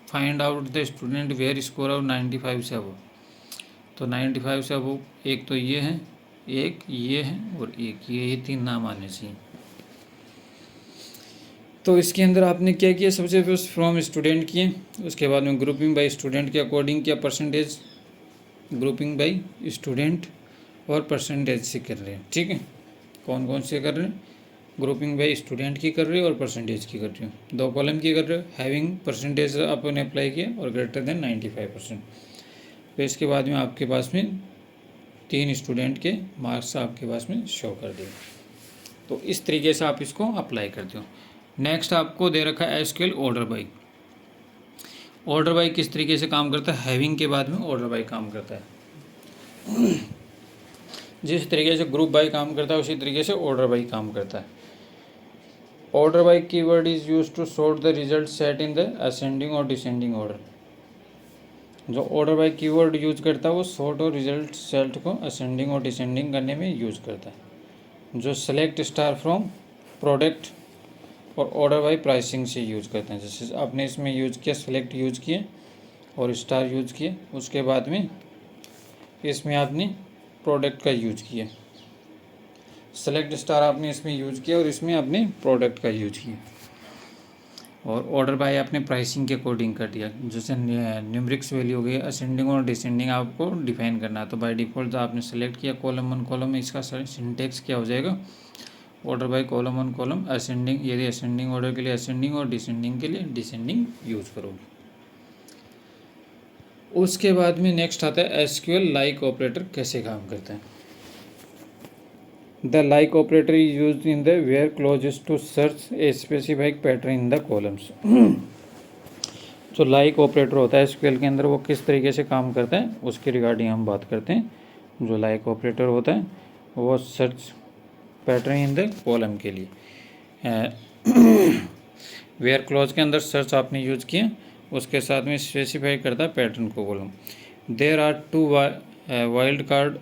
find out the student where score out 95 से अबव। तो 95 से अबव एक तो ये है, एक ये है और एक ये 3 नाम आने चाहिए। तो इसके अंदर आपने क्या किया, सबसे फर्स्ट फ्रॉम स्टूडेंट किए, उसके बाद में ग्रुपिंग बाई स्टूडेंट के अकॉर्डिंग किया, परसेंटेज ग्रुपिंग बाई स्टूडेंट और परसेंटेज से कर रहे हैं। ठीक है, कौन कौन से कर रहे हैं, ग्रुपिंग बाई स्टूडेंट की कर रहे हो और परसेंटेज की कर रहे हो। 2 कॉलम की कर रहे हो, हैविंग परसेंटेज आपने अप्लाई किया और ग्रेटर देन 95%। तो इसके बाद में आपके पास में 3 स्टूडेंट के मार्क्स आपके पास में शो कर देगा। तो इस तरीके से आप इसको अप्लाई करते हो। नेक्स्ट आपको दे रखा है SQL order by. Order by किस तरीके से काम करता है, हैविंग के बाद में ऑर्डर बाई काम करता है। जिस तरीके से ग्रुप बाई काम करता है उसी तरीके से ऑर्डर बाई काम करता है। Order by keyword is use to sort the result set in the ascending और डिसेंडिंग ऑर्डर। जो ऑर्डर बाई कीवर्ड यूज करता है वो सॉर्ट और रिजल्ट सेट को असेंडिंग और डिसेंडिंग करने में यूज करता है। जो सेलेक्ट स्टार फ्रॉम प्रोडक्ट और ऑर्डर बाई प्राइसिंग से यूज करते हैं। जैसे आपने इसमें यूज किया, सेलेक्ट यूज किए और स्टार यूज किए, उसके बाद में इसमें आपने प्रोडक्ट का यूज किया, सेलेक्ट स्टार आपने इसमें यूज किया और इसमें आपने प्रोडक्ट का यूज किया, और ऑर्डर बाय आपने प्राइसिंग के अकॉर्डिंग कर दिया। जैसे न्यूमरिक्स वैल्यू हो गई, असेंडिंग और डिसेंडिंग आपको डिफाइन करना है। तो बाय डिफ़ॉल्ट आपने सेलेक्ट किया कॉलम 1 कॉलम में, इसका सिंटेक्स क्या हो जाएगा, order by column 1 column ascending, यदि असेंडिंग ऑर्डर के लिए असेंडिंग और डिसेंडिंग के लिए डिसेंडिंग यूज करोगे। उसके बाद में नेक्स्ट आता है एसक्यूएल लाइक ऑपरेटर कैसे काम करता है। The like operator is used in the where clauses to search a specific pattern in the columns. जो लाइक ऑपरेटर होता है एसक्यूएल के अंदर वो किस तरीके से काम करता है उसके रिगार्डिंग हम बात करते हैं। जो लाइक ऑपरेटर होता है वो search pattern in the column के लिए वेयर क्लॉज के अंदर सर्च आपने यूज किया, उसके साथ में स्पेसिफाई करता है पैटर्न को column. There are two wildcard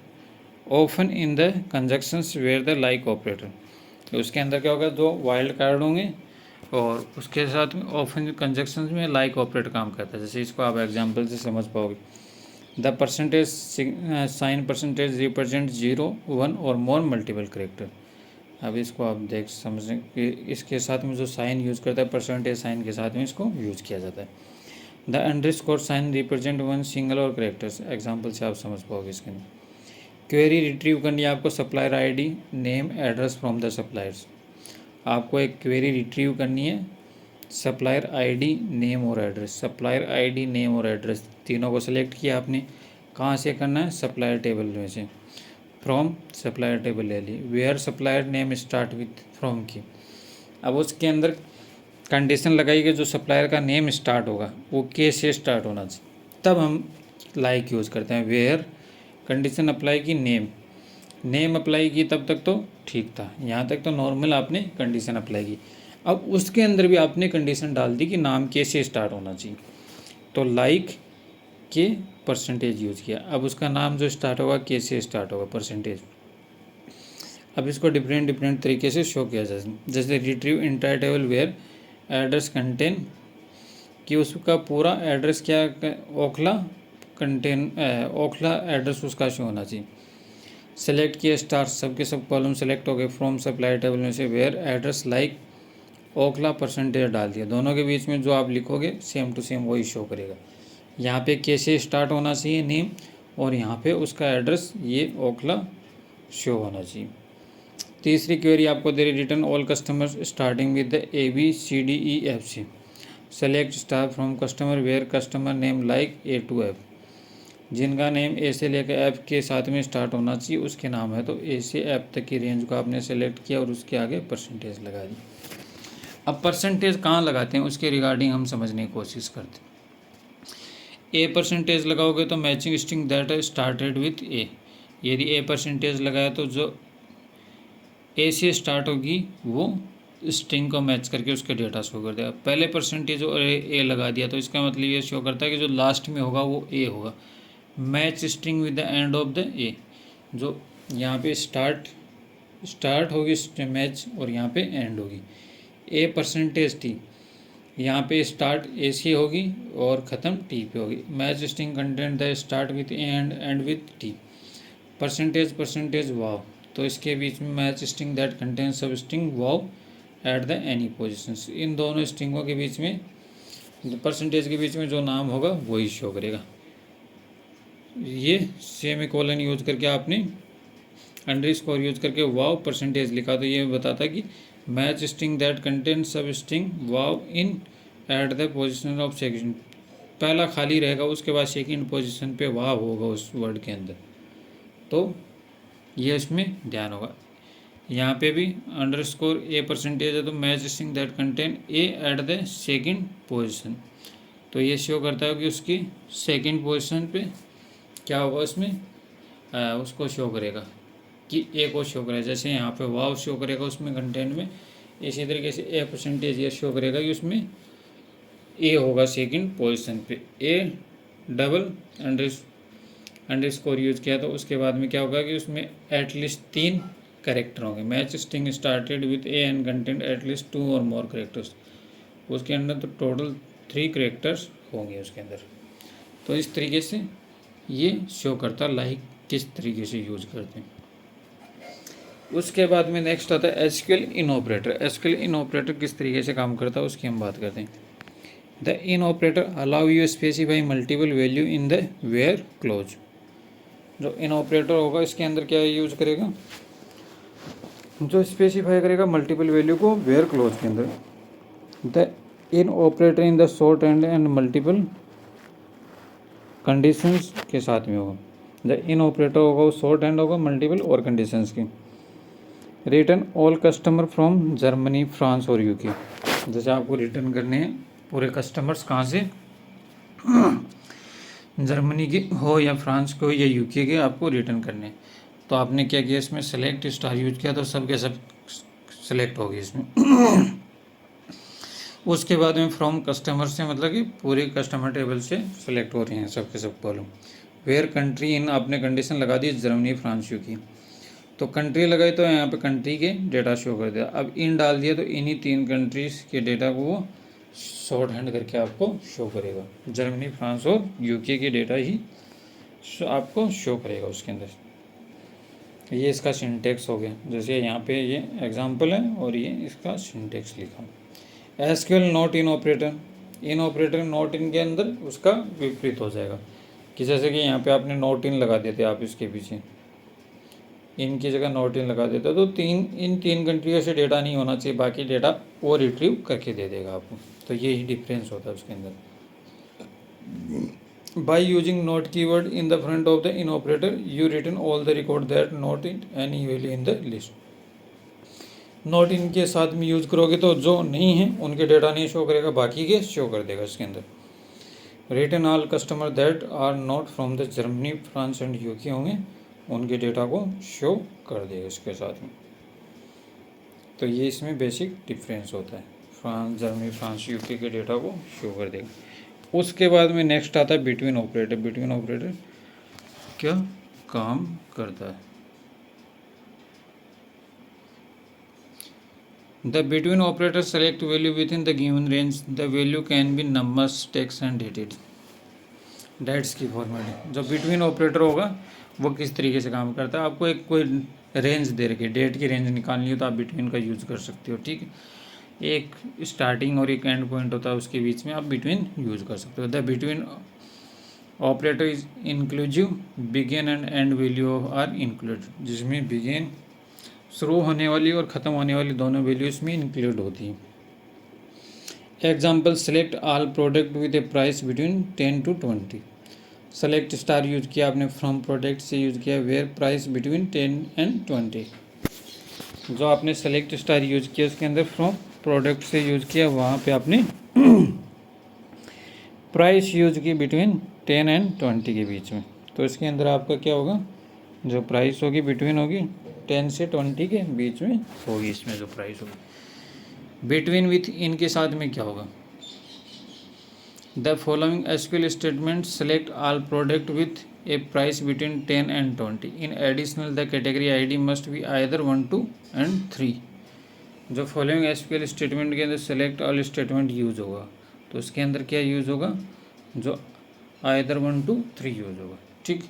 often in the conjunctions where the like operator. तो उसके अंदर क्या होगा, दो वाइल्ड कार्ड होंगे और उसके साथ में ऑफन कंजक्शंस में लाइक ऑपरेटर काम करता है। जैसे इसको आप एग्जांपल से समझ पाओगे, the percentage sign percentage represent 0, 1 और मोर मल्टीपल करेक्टर। अब इसको आप देख समझें कि इसके साथ में जो साइन यूज़ करता है परसेंटेज साइन के साथ में इसको यूज़ किया जाता है। The underscore sign represent one single और करेक्टर्स। एग्जांपल से आप समझ पाओगे इसके अंदर। क्वेरी रिट्रीव करनी है आपको supplier ID name address from the suppliers. आपको एक क्वेरी रिट्रीव करनी है सप्लायर आईडी नेम और एड्रेस। सप्लायर आईडी नेम और एड्रेस तीनों को सिलेक्ट किया आपने। कहाँ से करना है, सप्लायर टेबल में से, फ्रॉम सप्लायर टेबल ले ली। Where supplier name start with from key. अब उसके अंदर कंडीशन लगाई कि जो सप्लायर का नेम स्टार्ट होगा वो के से स्टार्ट होना चाहिए, तब हम लाइक यूज़ करते हैं। वेयर कंडीशन अप्लाई की नेम अप्लाई की तब तक तो ठीक था, यहाँ तक तो नॉर्मल आपने कंडीशन अप्लाई की। अब उसके अंदर भी आपने कंडीशन डाल दी कि नाम के से स्टार्ट होना चाहिए, तो लाइक के परसेंटेज यूज़ किया। अब उसका नाम जो स्टार्ट होगा के से स्टार्ट होगा परसेंटेज। अब इसको डिफरेंट तरीके से शो किया जाए, जैसे retrieve entire table where address contain कि उसका पूरा एड्रेस क्या ओखला कंटेन ओखला एड्रेस उसका शो होना चाहिए। सेलेक्ट किए स्टार सबके सब कॉलम सेलेक्ट हो गए फ्रॉम सप्लायर टेबल में से। Where address like Okhla percentage डाल दिया। दोनों के बीच में जो आप लिखोगे सेम टू सेम वही शो करेगा। यहाँ पे कैसे स्टार्ट होना चाहिए नेम, और यहाँ पे उसका एड्रेस ये ओखला शो होना चाहिए। तीसरी क्वेरी आपको दे रही return all customers starting with the ABCDEFC। Select star from customer where customer name like A to F। जिनका नेम ए से लेकर एफ के साथ में स्टार्ट होना चाहिए उसके नाम है, तो ए से एफ तक की रेंज को आपने सेलेक्ट किया और उसके आगे परसेंटेज लगा दी। अब परसेंटेज कहाँ लगाते हैं उसके रिगार्डिंग हम समझने की कोशिश करते हैं। ए परसेंटेज लगाओगे तो matching string that started with a. यदि ए परसेंटेज लगाया तो जो ए से स्टार्ट होगी वो स्ट्रिंग को मैच करके उसके डेटा शो कर देगा। पहले परसेंटेज और ए लगा दिया तो इसका मतलब ये शो करता है कि जो लास्ट में होगा वो ए होगा। Match string with the end of the ए, जो यहाँ पे स्टार्ट होगी मैच और यहाँ पे एंड होगी। ए परसेंटेज टी, यहाँ पे स्टार्ट ए से होगी और ख़त्म टी पे होगी। Match string content the start with a end with T. Percentage wow, तो इसके बीच में match string that contain sub string wow at the any position. इन दोनों स्ट्रिंगों के बीच में परसेंटेज के बीच में जो नाम होगा वही शो करेगा। ये सेमीकोलन यूज करके आपने अंडरस्कोर यूज करके वाव परसेंटेज लिखा, तो ये बताता है कि match string that contain sub string wow in at the position of second. पहला खाली रहेगा उसके बाद सेकेंड पोजिशन पे वाव होगा उस वर्ड के अंदर, तो ये इसमें ध्यान होगा। यहाँ पे भी अंडरस्कोर ए परसेंटेज है तो match string that contain a at the second position, तो ये शो करता है कि उसकी सेकेंड पोजिशन पे क्या होगा उसमें उसको शो करेगा कि ए को शो करेगा। जैसे यहाँ पे वाव शो करेगा उसमें कंटेंट में, इसी तरीके से ए परसेंटेज ये शो करेगा कि उसमें ए होगा सेकंड पोजीशन पे। ए डबल अंडरस्कोर यूज किया तो उसके बाद में क्या होगा कि उसमें एटलीस्ट 3 कैरेक्टर होंगे। Match string started with a and content at least 2 और मोर कैरेक्टर्स, उसके अंदर तो टोटल 3 कैरेक्टर्स होंगे उसके अंदर। तो इस तरीके से ये शो करता लाइक किस तरीके से यूज करते हैं। उसके बाद में नेक्स्ट आता है एसक्यूएल इन ऑपरेटर। एसक्यूएल इन ऑपरेटर किस तरीके से काम करता है उसकी हम बात करते हैं। The in operator allow you specify multiple value in the where clause. जो इन ऑपरेटर होगा इसके अंदर क्या यूज करेगा, जो स्पेसिफाई करेगा मल्टीपल वैल्यू को वेयर क्लोज के अंदर। The in operator in the short and multiple conditions के साथ में होगा। द इन ऑपरेटर होगा वो शॉर्ट एंड होगा मल्टीपल और कंडीशंस की। Return all customer from Germany France और यूके। जैसे आपको रिटर्न करने हैं पूरे कस्टमर्स कहाँ से, जर्मनी के हो या फ्रांस के हो या यूके के आपको रिटर्न करने हैं। तो आपने क्या किया इसमें सेलेक्ट स्टार यूज किया तो सब के सब सेलेक्ट हो गए इसमें। उसके बाद में फ्रॉम कस्टमर से मतलब कि पूरे कस्टमर टेबल से सेलेक्ट हो रहे हैं सब के सब कॉलम। वेयर कंट्री इन आपने कंडीशन लगा दी जर्मनी फ्रांस यूके, तो कंट्री लगाई तो यहाँ पे कंट्री के डेटा शो कर दिया। अब इन डाल दिया तो इन्हीं 3 कंट्रीज़ के डेटा को वो शॉर्ट हैंड करके आपको शो करेगा। जर्मनी फ्रांस और यूके के डेटा ही आपको शो करेगा उसके अंदर। ये इसका सिंटेक्स हो गया, जैसे यहाँ पे ये एग्जांपल है और ये इसका सिंटेक्स लिखा। SQL not in operator, in operator not in के अंदर उसका विपरीत हो जाएगा कि जैसे कि यहाँ पे आपने नॉट इन लगा देते आप इसके पीछे, इन की जगह नॉट इन लगा देते तो इन तीन कंट्रियों से डेटा नहीं होना चाहिए, बाकी डेटा वो रिट्रीव करके दे देगा आपको। तो यही डिफरेंस होता है उसके अंदर। By using not keyword in the front of the in operator you return all the record that not in any value in the list. Not in के साथ में यूज करोगे तो जो नहीं है उनके डेटा नहीं शो करेगा, बाकी के शो कर देगा इसके अंदर। Return all customer that are not from the Germany France and UK होंगे, उनके डेटा को शो कर देगा इसके साथ में। तो ये इसमें बेसिक डिफरेंस होता है, फ्रांस जर्मनी फ्रांस यूके के डेटा को शो कर देगा। उसके बाद में नेक्स्ट आता है बिटवीन ऑपरेटर। बिटवीन ऑपरेटर क्या काम करता है? The between operator select value within the given range, the value can be numbers text and dated. Dates की फॉर्मेट है। जो बिटवीन ऑपरेटर होगा वो किस तरीके से काम करता है, आपको एक कोई रेंज दे रखी है, डेट की रेंज निकालनी हो तो आप बिटवीन का यूज़ कर सकते हो, ठीक है। एक स्टार्टिंग और एक एंड पॉइंट होता है, उसके बीच में आप बिटवीन यूज़ कर सकते हो। The between operator is inclusive, begin and end value are included, जिसमें बिगिन शुरू होने वाली और ख़त्म होने वाली दोनों वैल्यू इसमें इंक्लूड होती है। Example select all product with A price between 10 to 20। Select star use किया आपने, फ्रॉम प्रोडक्ट से यूज किया, वेयर प्राइस बिटवीन 10 and 20। जो आपने सेलेक्ट स्टार यूज किया उसके अंदर फ्रॉम प्रोडक्ट से यूज किया, वहाँ पे आपने प्राइस यूज की बिटवीन 10 and 20 के बीच में। तो इसके अंदर आपका क्या होगा, जो प्राइस होगी बिटवीन होगी 10 से 20 के बीच में होगी, इसमें जो प्राइस होगी। बिटवीन विथ इन के साथ में क्या होगा, the following SQL statement select all product with A price between 10 and 20। In additional the category ID must be either 1, 2 and 3। जो फॉलोइंग एसक्यूएल स्टेटमेंट के अंदर सेलेक्ट ऑल स्टेटमेंट यूज होगा, तो उसके अंदर क्या यूज होगा, जो आइदर 1, 2, 3 यूज होगा, ठीक।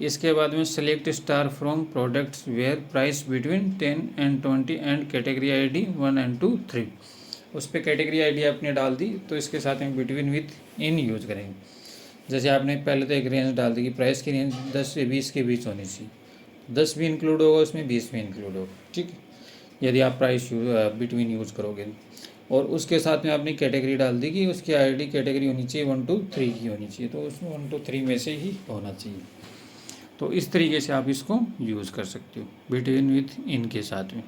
इसके बाद में select star from products where price between 10 and 20 and category ID 1 and 2, 3। उस पर कैटेगरी आईडी आपने डाल दी, तो इसके साथ में बिटवीन विथ इन यूज करेंगे। जैसे आपने पहले तो एक रेंज डाल दी कि प्राइस की रेंज 10 से 20 के बीच होनी चाहिए, 10 भी इंक्लूड होगा उसमें, 20 भी इंक्लूड होगा, ठीक, यदि आप प्राइस बिटवीन यूज करोगे। और उसके साथ में आपने कैटेगरी डाल दी कि उसकी आईडी कैटेगरी होनी चाहिए 1, 2, 3 की होनी चाहिए, तो उसमें 1, 2, 3 में से ही होना चाहिए। तो इस तरीके से आप इसको यूज़ कर सकते हो बिटवीन विथ इन के साथ में।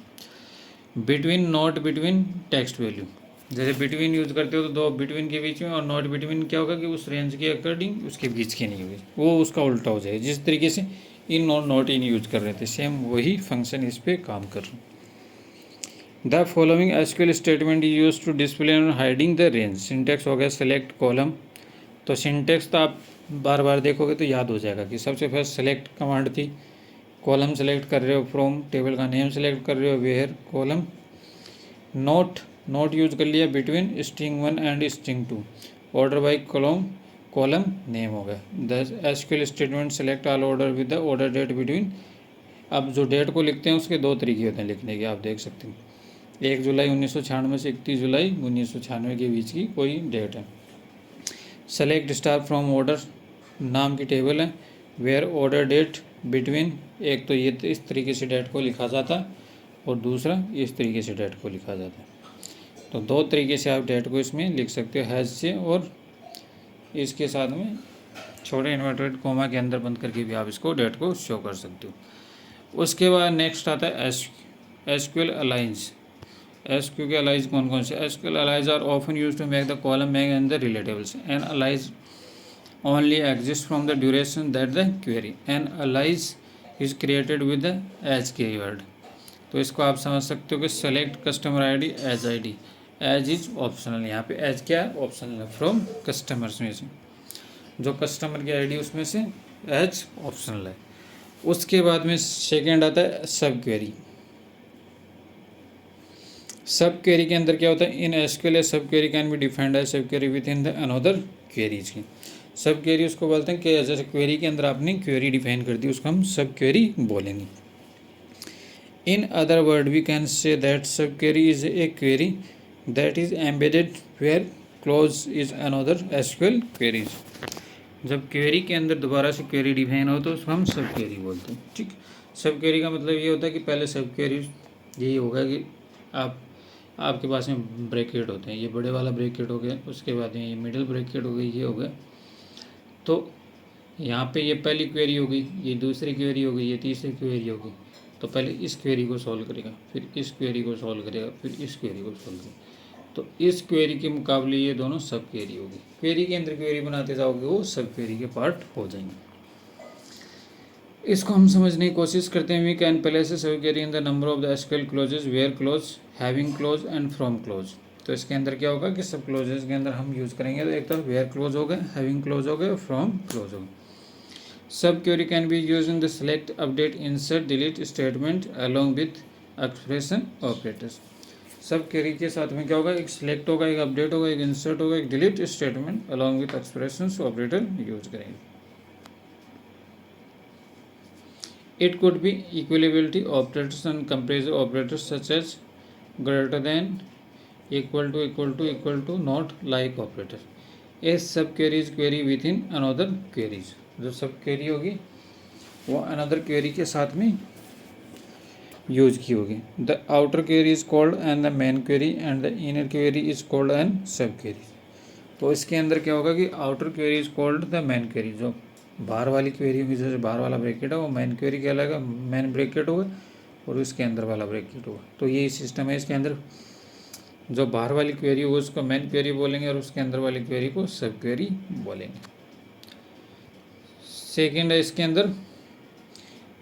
Between not between text value, जैसे बिटवीन यूज़ करते हो तो दो बिटवीन के बीच में, और नॉट बिटवीन क्या होगा कि उस रेंज के अकॉर्डिंग उसके बीच की नहीं होगी, वो उसका उल्टा हो जाएगा। जिस तरीके से इन और नॉट इन यूज कर रहे थे, सेम वही फंक्शन इस पर काम कर रहे हैं। The following SQL statement use to display and hiding the range. Syntax हो गया सेलेक्ट कॉलम, तो सिंटेक्स तो आप बार बार देखोगे तो याद हो जाएगा कि सबसे फर्स्ट सेलेक्ट कमांड थी, कॉलम सेलेक्ट कर रहे हो, फ्रॉम टेबल का नेम सेलेक्ट कर रहे हो, वेयर कॉलम। नोट यूज कर लिया between string 1 and string 2, order by column name हो गया। The SQL statement select all order with the order date between. अब जो डेट को लिखते हैं उसके दो तरीके होते हैं लिखने के, आप देख सकते हैं, 1 जुलाई 1996 से 31 जुलाई 1996 के बीच की कोई डेट है। सेलेक्ट स्टार फ्रॉम ऑर्डर, नाम की टेबल है, वेयर ऑर्डर डेट बिटवीन, एक तो ये इस तरीके से डेट को लिखा जाता है और दूसरा इस तरीके से डेट को लिखा जाता है। तो दो तरीके से आप डेट को इसमें लिख सकते हो, हैज से, और इसके साथ में छोटे इन्वर्टेड कोमा के अंदर बंद करके भी आप इसको डेट को शो कर सकते हो। उसके बाद नेक्स्ट आता है एसक्यूएल अलाइंस। एसक्यूएल के अलाइज कौन कौन से? SQL aliases are often use to make the column mag and the relatables. An aliases only exists from the duration that the query. An alias is created with the as keyword। तो इसको आप समझ सकते हो कि select customer ID as ID, as is optional, यहाँ पे एज क्या है, ऑप्शनल है। फ्रॉम कस्टमर्स में से, जो कस्टमर की आईडी उसमें से एज ऑप्शनल है। उसके बाद में सेकेंड आता है सब क्वेरी। सब क्वेरी के अंदर क्या होता है, in SQL sub query can be defined as sub query within the another queries की। सब क्वेरी उसको बोलते हैं कि जैसे क्वेरी के अंदर आपने क्वेरी डिफाइन कर दी, उसको हम सब क्वेरी बोलेंगे। In other word we can say that sub query is a query that is embedded where clause is another SQL queries. जब क्वेरी के अंदर दोबारा से क्वेरी डिफाइन हो तो उसको हम सब क्वेरी बोलते हैं। ठीक, सब क्वेरी का मतलब ये होता है कि पहले सब क्वेरी यही होगा कि आपके पास में ब्रैकेट होते हैं, ये बड़े वाला ब्रैकेट हो गया, उसके बाद में ये मिडिल ब्रैकेट हो गई, ये हो गया। तो यहाँ पे ये पहली क्वेरी हो गई, ये दूसरी क्वेरी हो गई, ये तीसरी क्वेरी हो गई। तो पहले इस क्वेरी को सॉल्व करेगा, फिर इस क्वेरी को सॉल्व करेगा, फिर इस क्वेरी को सॉल्व करेगा। तो इस क्वेरी के मुकाबले ये दोनों सब क्वेरी होगी। क्वेरी के अंदर क्वेरी बनाते जाओगे, वो सब क्वेरी के पार्ट हो जाएंगे। इसको हम समझने की कोशिश करते हैं। We can place sub query in the number of the SQL clauses where clause, having clause and from clause. तो इसके अंदर क्या होगा कि सब क्लोजेज के अंदर हम यूज़ करेंगे, तो एक तो वेयर क्लोज हो गए, हैविंग क्लोज हो गए, फ्रॉम क्लोज हो गए। सब query can be use in the select, update, insert, delete statement along with expression operators. सब क्वेरी के साथ में क्या होगा, एक सिलेक्ट होगा, एक अपडेट होगा, एक इंसर्ट होगा, एक delete statement along with expression operator use करेंगे। It could be equalability operators and comparison operators such as greater than, equal to, not like operator. A sub query is query within another queries. जो सब क्वेरी होगी वो अनदर क्वेरी के साथ में यूज की होगी। The outer query is called and the main query and the inner query is called and सब क्वेरी। तो इसके अंदर क्या होगा कि outer query is called the main query, जो बाहर वाली क्वेरी होगी, जैसे बाहर वाला ब्रैकेट है वो मेन क्वेरी कहलाएगा, मेन ब्रैकेट होगा, और उसके अंदर वाला ब्रैकेट होगा। तो यही सिस्टम है। इसके अंदर जो बाहर वाली क्वेरी होगी उसको मेन क्वेरी बोलेंगे, और उसके अंदर वाली क्वेरी को सब क्वेरी बोलेंगे। सेकेंड है इसके अंदर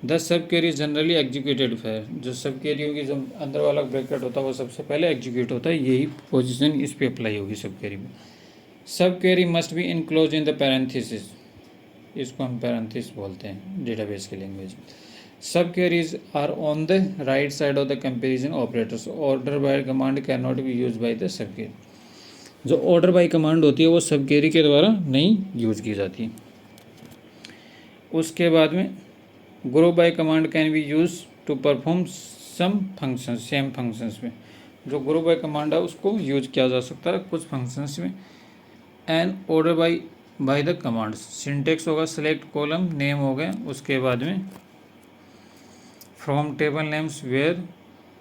the sub query generally executed है। जो सब क्वेरी होगी, जो अंदर वाला ब्रैकेट होता है वो सबसे पहले एग्जीक्यूट होता है। यही पोजिशन इस पर अप्लाई होगी सब क्वेरी में। सब query must be enclose in the parenthesis, इसको हम पैरेंथेसिस बोलते हैं डेटाबेस की लैंग्वेज में। Sub queries are on the right side of the comparison operators. Order by command can not be use by the sub query. जो ऑर्डर बाय कमांड होती है वो सब क्वेरी के द्वारा नहीं यूज की जाती है। उसके बाद में group by command can be use to perform some function, same functions में। जो ग्रुप बाय कमांड है उसको यूज किया जा सकता है कुछ फंक्शंस में। And order by the commands, syntax होगा सिलेक्ट कॉलम नेम हो गया, उसके बाद में from table names where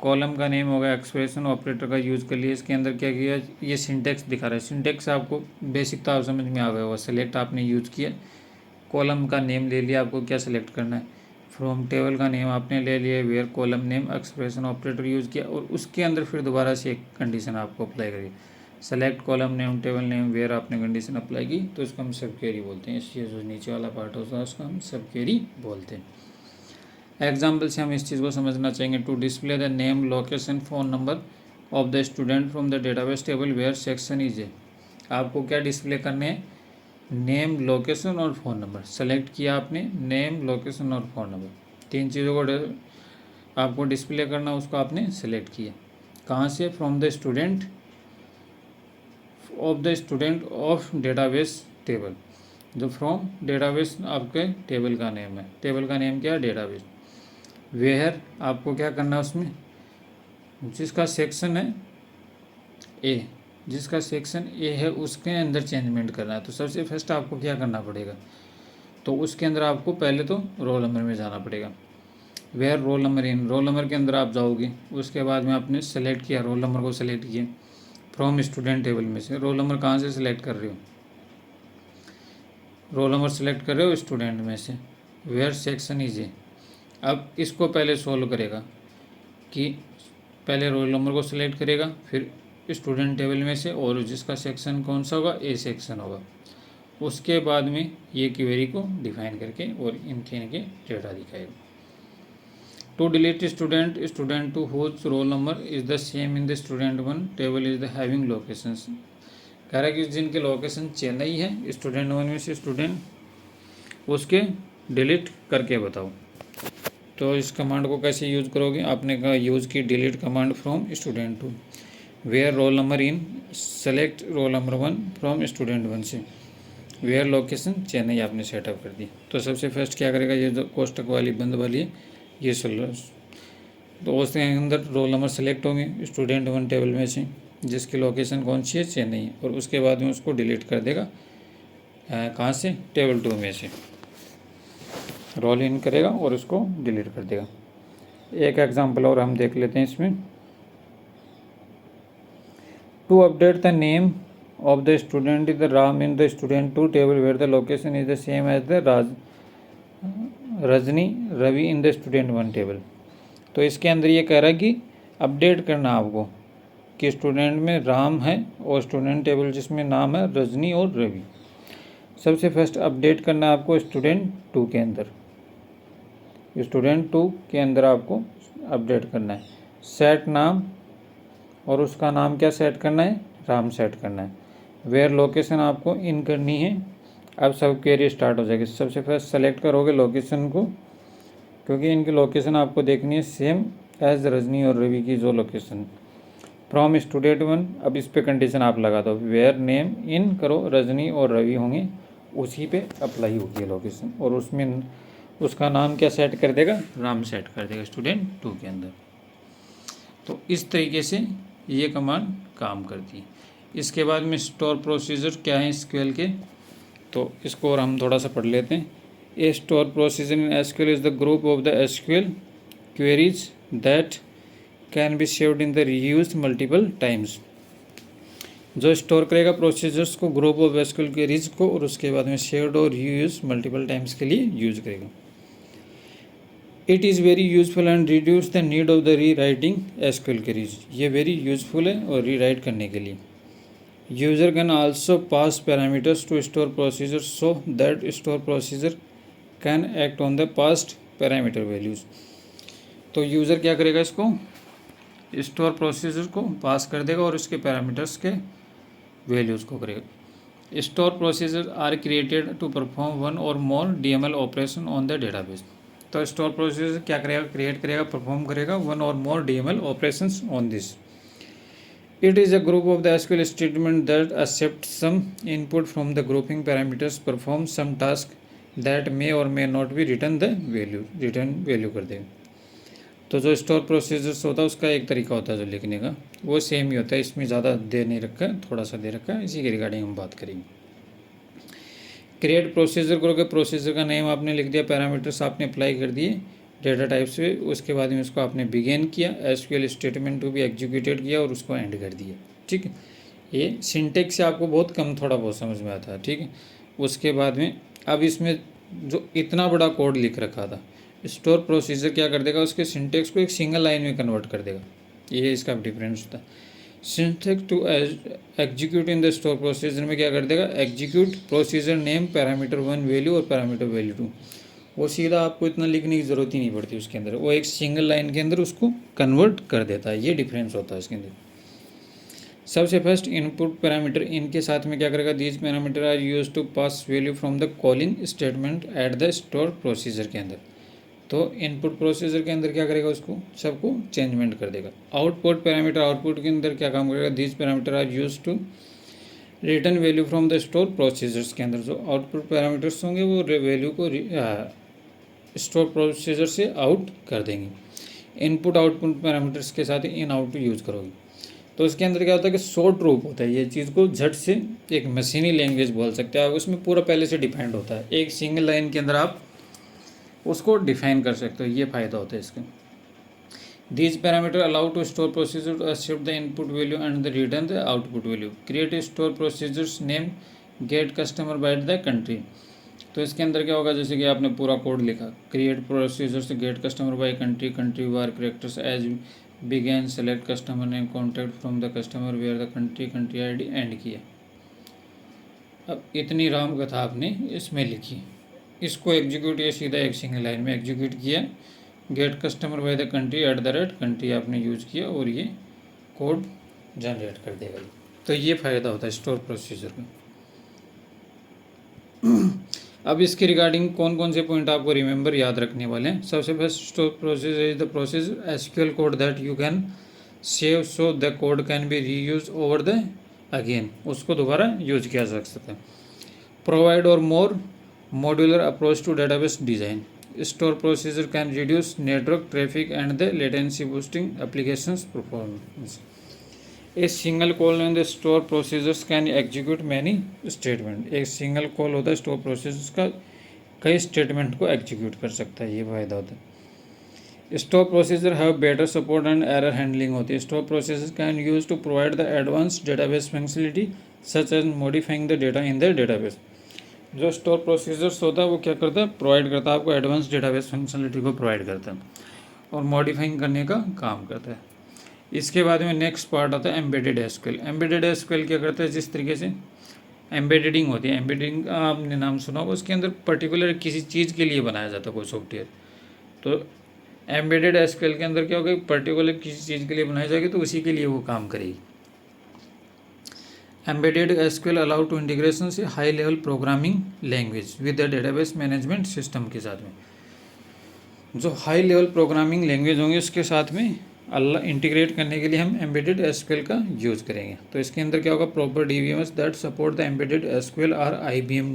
column का नेम होगा, एक्सप्रेशन ऑपरेटर का यूज़ कर लिया। इसके अंदर क्या किया, ये सिंटेक्स दिखा रहा है। सिंटेक्स आपको बेसिक तो आप समझ में आ गया होगा। सिलेक्ट आपने यूज़ किया, कॉलम का नेम ले लिया, आपको क्या सिलेक्ट करना है, फ्रॉम टेबल का नेम आपने ले लिया, where column name, expression operator use किया, और उसके अंदर फिर दोबारा से एक कंडीशन आपको अप्लाई करिए। Select column name table name where आपने कंडीशन अप्लाई की, तो इसको हम सब क्वेरी बोलते हैं। इसलिए जो नीचे वाला पार्ट होता है उसको हम सब क्वेरी बोलते हैं। एग्जाम्पल से हम इस चीज़ को समझना चाहेंगे। To display the name location phone number of the student from the database table where section is A. आपको क्या डिस्प्ले करने हैं, नेम, लोकेशन और फ़ोन नंबर। सेलेक्ट किया आपने नेम, लोकेशन और फ़ोन नंबर, तीन चीज़ों को आपको डिस्प्ले करना, उसको आपने सेलेक्ट किया। कहाँ से, from the student of database table. जो फ्रॉम डेटाबेस आपके टेबल का नेम है, टेबल का नेम क्या है, डेटाबेस। वेयर आपको क्या करना है, उसमें जिसका सेक्शन है ए, जिसका सेक्शन ए है उसके अंदर चेंजमेंट करना है। तो सबसे फर्स्ट आपको क्या करना पड़ेगा, तो उसके अंदर आपको पहले तो रोल नंबर में जाना पड़ेगा। Where roll number in, roll number के अंदर आप जाओगे। उसके बाद में आपने सेलेक्ट किया, रोल नंबर को सेलेक्ट किया फ्रॉम स्टूडेंट टेबल में से। रोल नंबर कहाँ से सिलेक्ट कर रहे हो, रोल नंबर सेलेक्ट कर रहे हो स्टूडेंट में से। वेयर सेक्शन इज ए, अब इसको पहले सोल्व करेगा कि पहले रोल नंबर को सिलेक्ट करेगा, फिर स्टूडेंट टेबल में से, और जिसका सेक्शन कौन सा होगा, ए सेक्शन होगा। उसके बाद में ये क्वेरी को डिफाइन करके और इन तीन के डेटा दिखाएगा। To delete student student two whose roll number is the same in the student one table is the having locations. कह रहा है कि जिनके लोकेशन चेन्नई है स्टूडेंट वन में से स्टूडेंट उसके डिलीट करके बताओ। तो इस कमांड को कैसे यूज़ करोगे, आपने कहा यूज़ की delete command from student two, where roll number in, select roll number one from student one से, वेयर लोकेशन चेन्नई आपने सेटअप कर दी। तो सबसे फर्स्ट क्या करेगा, ये जो कोष्टक वाली बंद वाली है ये तो उसके अंदर रोल नंबर सेलेक्ट होंगे स्टूडेंट वन टेबल में से जिसकी लोकेशन कौन सी है, चेन्नई, और उसके बाद में उसको डिलीट कर देगा कहाँ से, टेबल टू में से रोल इन करेगा और उसको डिलीट कर देगा। एक एग्जांपल और हम देख लेते हैं इसमें। To update the name of the student is the Ram in the student two table where the location is the same as the Rajni Ravi in the student one table. तो इसके अंदर ये कह रहा है कि अपडेट करना आपको कि स्टूडेंट में राम है और स्टूडेंट टेबल जिसमें नाम है रजनी और रवि। सबसे फर्स्ट अपडेट करना है आपको स्टूडेंट टू के अंदर, स्टूडेंट टू के अंदर आपको अपडेट करना है। सेट नाम और उसका नाम क्या सेट करना है, राम सेट करना है। वेयर लोकेशन आपको इन करनी है। अब सब क्वेरी स्टार्ट हो जाएगी। सबसे फर्स्ट सेलेक्ट करोगे लोकेशन को, क्योंकि इनकी लोकेशन आपको देखनी है सेम एज रजनी और रवि की जो लोकेशन। फ्रॉम स्टूडेंट वन, अब इस पे कंडीशन आप लगा दो, वेयर नेम इन करो, रजनी और रवि होंगे उसी पे अप्लाई होगी लोकेशन, और उसमें उसका नाम क्या सेट कर देगा, राम सेट कर देगा स्टूडेंट टू के अंदर। तो इस तरीके से ये कमांड काम करती है। इसके बाद में स्टोर प्रोसीजर क्या है एसक्यूएल के, तो इसको और हम थोड़ा सा पढ़ लेते हैं। A store procedure in SQL is the group of the SQL queries that can be saved in the reused multiple times. जो स्टोर करेगा प्रोसीजर्स को, ग्रुप ऑफ एसक्यूएल क्वेरीज को, और उसके बाद में सेव्ड और रीयूज मल्टीपल टाइम्स के लिए यूज करेगा। It is very useful and reduce the need of the rewriting SQL queries. ये वेरी यूजफुल है और री राइट करने के लिए। User can also pass parameters to store procedure so that store procedure can act on the passed parameter values. तो यूज़र क्या करेगा, इसको स्टोर प्रोसीजर को पास कर देगा और उसके पैरामीटर्स के वैल्यूज़ को करेगा। Store procedure are created to perform one or more DML operation on the database. तो स्टोर प्रोसीजर क्या करेगा, क्रिएट करेगा, परफॉर्म करेगा one or more DML operations on this. It is a group of the SQL statement that accept some input from the grouping parameters, perform some task that may or may not be return the value, return value कर देगा। तो जो स्टोर प्रोसीजर्स होता है उसका एक तरीका होता है जो लिखने का, वो सेम ही होता है। इसमें ज़्यादा दे नहीं रखा है, थोड़ा सा दे रखा है, इसी के रिगार्डिंग हम बात करेंगे। क्रिएट प्रोसीजर करोगे, प्रोसीजर का नेम आपने लिख दिया, पैरामीटर्स आपने अप्लाई कर दिए डेटा टाइप से, उसके बाद में उसको आपने बिगेन किया, एसक्यूएल स्टेटमेंट को भी एग्जीक्यूटेड किया और उसको एंड कर दिया। ठीक है, ये सिंटेक्स से आपको बहुत कम थोड़ा बहुत समझ में आता है। ठीक है, उसके बाद में अब इसमें जो इतना बड़ा कोड लिख रखा था, स्टोर प्रोसीजर क्या कर देगा, उसके सिंटेक्स को एक सिंगल लाइन में कन्वर्ट कर देगा। ये इसका डिफरेंस होता है। Syntax to execute in the store procedure में क्या कर देगा, execute procedure name, parameter one value और पैरामीटर वैल्यू टू। वो सीधा आपको इतना लिखने की ज़रूरत ही नहीं पड़ती उसके अंदर, वो एक सिंगल लाइन के अंदर उसको कन्वर्ट कर देता है। ये डिफरेंस होता है इसके अंदर। सबसे फर्स्ट इनपुट पैरामीटर, इनके साथ में क्या करेगा, these parameter are use to pass value from the calling statement at the store procedure के अंदर। तो इनपुट प्रोसीजर के अंदर क्या करेगा, उसको सबको चेंजमेंट कर देगा। आउटपुट पैरामीटर, आउटपुट के अंदर क्या काम करेगा, these parameter are use to return value from the store procedures के अंदर जो आउटपुट पैरामीटर्स होंगे वो वैल्यू को स्टोर प्रोसीजर से आउट कर देंगे। इनपुट आउटपुट पैरामीटर्स के साथ इन आउट यूज़ करोगे। तो इसके अंदर क्या होता है कि शॉर्ट रूप होता है, ये चीज़ को झट से एक मशीनी लैंग्वेज बोल सकते हैं आप, उसमें पूरा पहले से डिफाइंड होता है, एक सिंगल लाइन के अंदर आप उसको डिफाइन कर सकते हो। ये फ़ायदा होता है इसका। These parameter allow to store procedure to accept the input value and the return the output value. Create store procedures name get customer by the country. तो इसके अंदर क्या होगा, जैसे कि आपने पूरा कोड लिखा, create procedures get customer by country, country var characters as begin, select customer name, contact from the customer where the country, country ID end किया। अब इतनी राम कथा आपने इसमें लिखी, इसको एग्जीक्यूट, ये सीधा एक सिंगल लाइन में एग्जीक्यूट किया get customer by the country at the rate country आपने यूज किया और ये कोड जनरेट कर देगा। तो ये फ़ायदा होता है स्टोर प्रोसीजर का। अब इसके रिगार्डिंग कौन कौन से पॉइंट आपको रिमेंबर याद रखने वाले हैं। सबसे first, store procedure is the procedure SQL code that you can save so the code can be reuse over the again, उसको दोबारा यूज किया जा सकता है। Provide or more modular approach to database design, store procedure can reduce network traffic and the latency boosting applications performance. A single call in the store procedures can execute many statement, एक सिंगल कॉल होता है स्टोर प्रोसीजर्स का, कई स्टेटमेंट को एग्जीक्यूट कर सकता है, ये फायदा होता है। Store procedure have better support and error handling होती है। Store procedure can use to provide the advanced database functionality such as modifying the data in the database. जो स्टोर प्रोसीजर्स होता है वो क्या करता है, प्रोवाइड करता है आपको एडवांस डेटाबेस फंक्शनलिटी को प्रोवाइड करता है और मॉडिफाइंग करने का काम करता है। इसके बाद में नेक्स्ट पार्ट आता है एम्बेडेड एसक्यूएल। एम्बेडेड एसक्यूएल क्या करता है, जिस तरीके से एम्बेडेडिंग होती है, एम्बेडिंग आपने नाम सुना होगा, उसके अंदर पर्टिकुलर किसी चीज़ के लिए बनाया जाता है कोई सॉफ्टवेयर। तो एम्बेडेड एसक्यूएल के अंदर क्या होगा, पर्टिकुलर किसी चीज़ के लिए बनाई जाएगी तो उसी के लिए वो काम करेगी। Embedded SQL allow to integration से high level programming language with the database management system के साथ में, जो हाई लेवल प्रोग्रामिंग लैंग्वेज होंगे उसके साथ में इंटीग्रेट करने के लिए हम एम्बेडेड एसक्यूएल का यूज़ करेंगे। तो इसके अंदर क्या होगा, proper DBMS that support the embedded SQL are IBM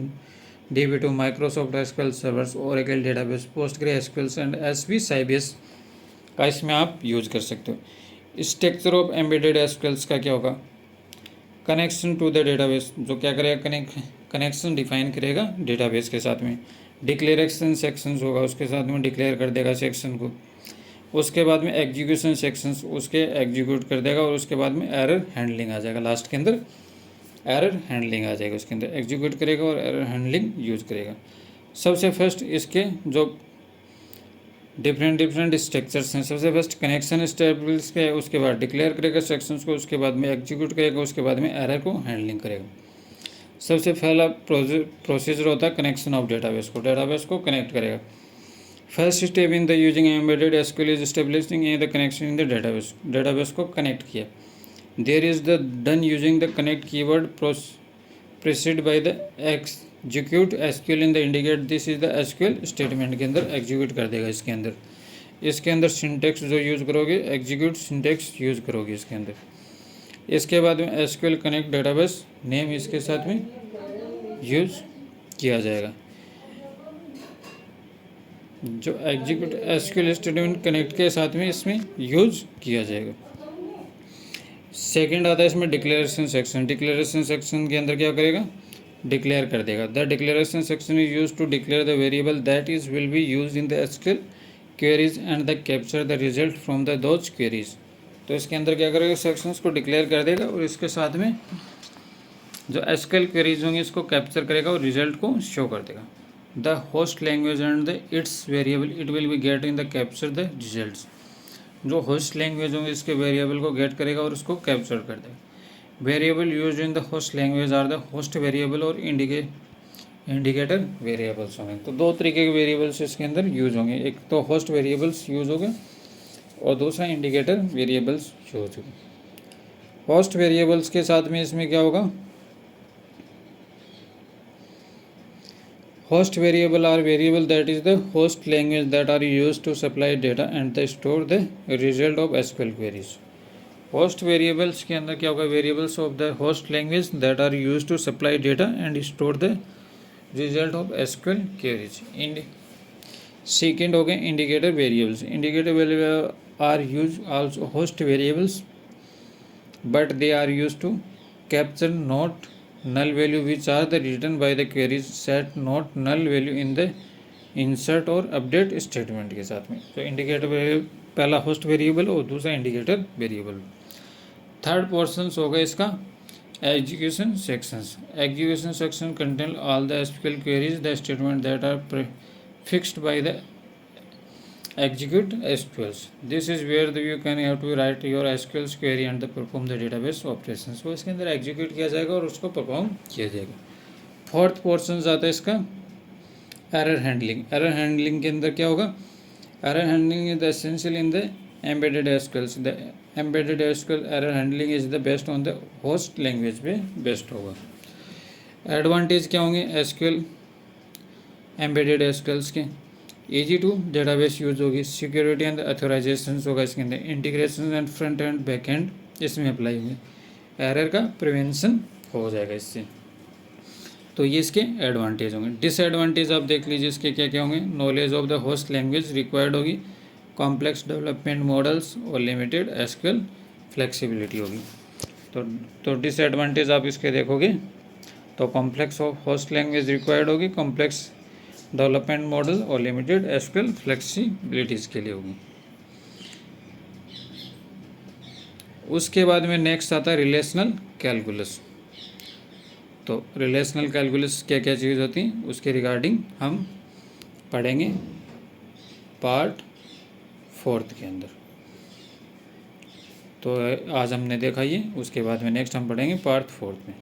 DB2, Microsoft SQL servers, Oracle database, Postgre SQL and SV Sybase का इसमें आप यूज कर सकते हो। स्ट्रक्चर ऑफ एम्बेडेड एसक्यूएल्स का क्या होगा, कनेक्शन टू द डेटाबेस, जो क्या करेगा, कनेक्शन डिफाइन करेगा डेटाबेस के साथ में। डिक्लेरेशन सेक्शंस होगा, उसके साथ में डिक्लेयर कर देगा सेक्शन को। उसके बाद में एग्जीक्यूशन सेक्शंस उसके एग्जीक्यूट कर देगा और उसके बाद में एरर हैंडलिंग आ जाएगा, लास्ट के अंदर एरर हैंडलिंग आ जाएगा, उसके अंदर एग्जीक्यूट करेगा और एरर हैंडलिंग यूज करेगा। सबसे फर्स्ट इसके जो डिफरेंट स्ट्रक्चर्स हैं, सबसे फर्स्ट कनेक्शन स्टेबल्स के, उसके बाद डिक्लेयर करेगा सेक्शंस को, उसके बाद में एग्जीक्यूट करेगा, उसके बाद में एरर को हैंडलिंग करेगा। सबसे पहला प्रोसीजर होता है कनेक्शन ऑफ डेटाबेस को कनेक्ट करेगा। First step in the using embedded SQL is establishing the connection in the database को कनेक्ट किया। There is the done using the connect keyword preceded by the execute SQL in the indicate this is the SQL statement के अंदर एग्जीक्यूट कर देगा। इसके अंदर सिंटेक्स जो यूज़ करोगे, एग्जीक्यूट सिंटेक्स यूज़ करोगे इसके अंदर। इसके बाद में एसक्यूएल कनेक्ट डेटाबेस नेम इसके साथ में यूज़ किया जाएगा। जो एग्जीक्यूट एसक्यूएल स्टेटमेंट कनेक्ट के साथ में इसमें यूज किया जाएगा। सेकंड आता है इसमें डिक्लेरेशन सेक्शन। डिक्लेरेशन सेक्शन के अंदर क्या करेगा, डिक्लेयर कर देगा। The declaration section is use to declare the variable that is will be use in the SQL queries and the capture the result from the those queries. तो इसके अंदर क्या करेगा, सेक्शंस को डिक्लेयर कर देगा और इसके साथ में जो एसक्यूएल क्वेरीज होंगी इसको कैप्चर करेगा और रिजल्ट को शो कर देगा। The host language and the it's variable it will B get in the capture the results. जो होस्ट लैंग्वेज होंगे इसके वेरिएबल को गेट करेगा और उसको कैप्चर कर देगा। Variable use in the host language are the host variable और इंडिकेटर वेरिएबल्स होंगे। तो दो तरीके के वेरिएबल्स इसके अंदर यूज होंगे, एक तो होस्ट वेरिएबल्स यूज होंगे और दूसरा इंडिकेटर वेरिएबल्स यूज होंगे। होस्ट वेरिएबल्स के साथ में इसमें क्या होगा, host variable are variable that is the host language that are used to supply data and they store the result of SQL queries. host variables के अंदर क्या होगा, variables of the host language that are used to supply data and store the result of SQL queries. Second हो गए indicator variables. Indicator variables are used also host variables but they are used to capture not null value which are the written by the queries set not null value in the insert और update statement के साथ में। तो इंडिकेटर पहला होस्ट वेरिएबल और दूसरा इंडिकेटर वेरिएबल। थर्ड पोर्शन होगा इसका execution sections. Execution section contain all the SQL queries the statement that are fixed by the execute SQLs. This is where you can have to write your SQLs query and perform the database operations. वो इसके अंदर एग्जीक्यूट किया जाएगा और उसको परफॉर्म किया जाएगा। फोर्थ पोर्शन आता है इसका एरर हैंडलिंग। एरर हैंडलिंग के अंदर क्या होगा, error handling is the essential in the embedded SQLs. The embedded SQL error handling is the best on the host language पे बेस्ट होगा। एडवांटेज क्या होंगे एसक्यूएल एम्बेडेड एसक्यूएल्स के? इजी टू डेटाबेस यूज होगी, सिक्योरिटी एंड ऑथराइजेशन होगा इसके अंदर, integration and front end back end इसमें अप्लाई होंगे, एरर का प्रिवेंशन हो जाएगा इससे। तो ये इसके एडवांटेज होंगे। डिसएडवांटेज आप देख लीजिए इसके क्या क्या होंगे। Knowledge of the host language required होगी, कॉम्प्लेक्स डेवलपमेंट मॉडल्स और लिमिटेड एसक्यूएल फ्लेक्सिबिलिटी होगी। तो डिसएडवांटेज आप इसके देखोगे तो कॉम्प्लेक्स होस्ट लैंग्वेज रिक्वायर्ड होगी, कॉम्प्लेक्स डेवलपमेंट मॉडल और लिमिटेड एसक्यूएल फ्लेक्सिबिलिटीज़ के लिए होगी। उसके बाद में नेक्स्ट आता है रिलेशनल कैलकुलस। तो रिलेशनल कैलकुलस क्या क्या चीज़ होती हैं उसके रिगार्डिंग हम पढ़ेंगे पार्ट 4 के अंदर। तो आज हमने देखा ये, उसके बाद में नेक्स्ट हम पढ़ेंगे पार्ट 4 में।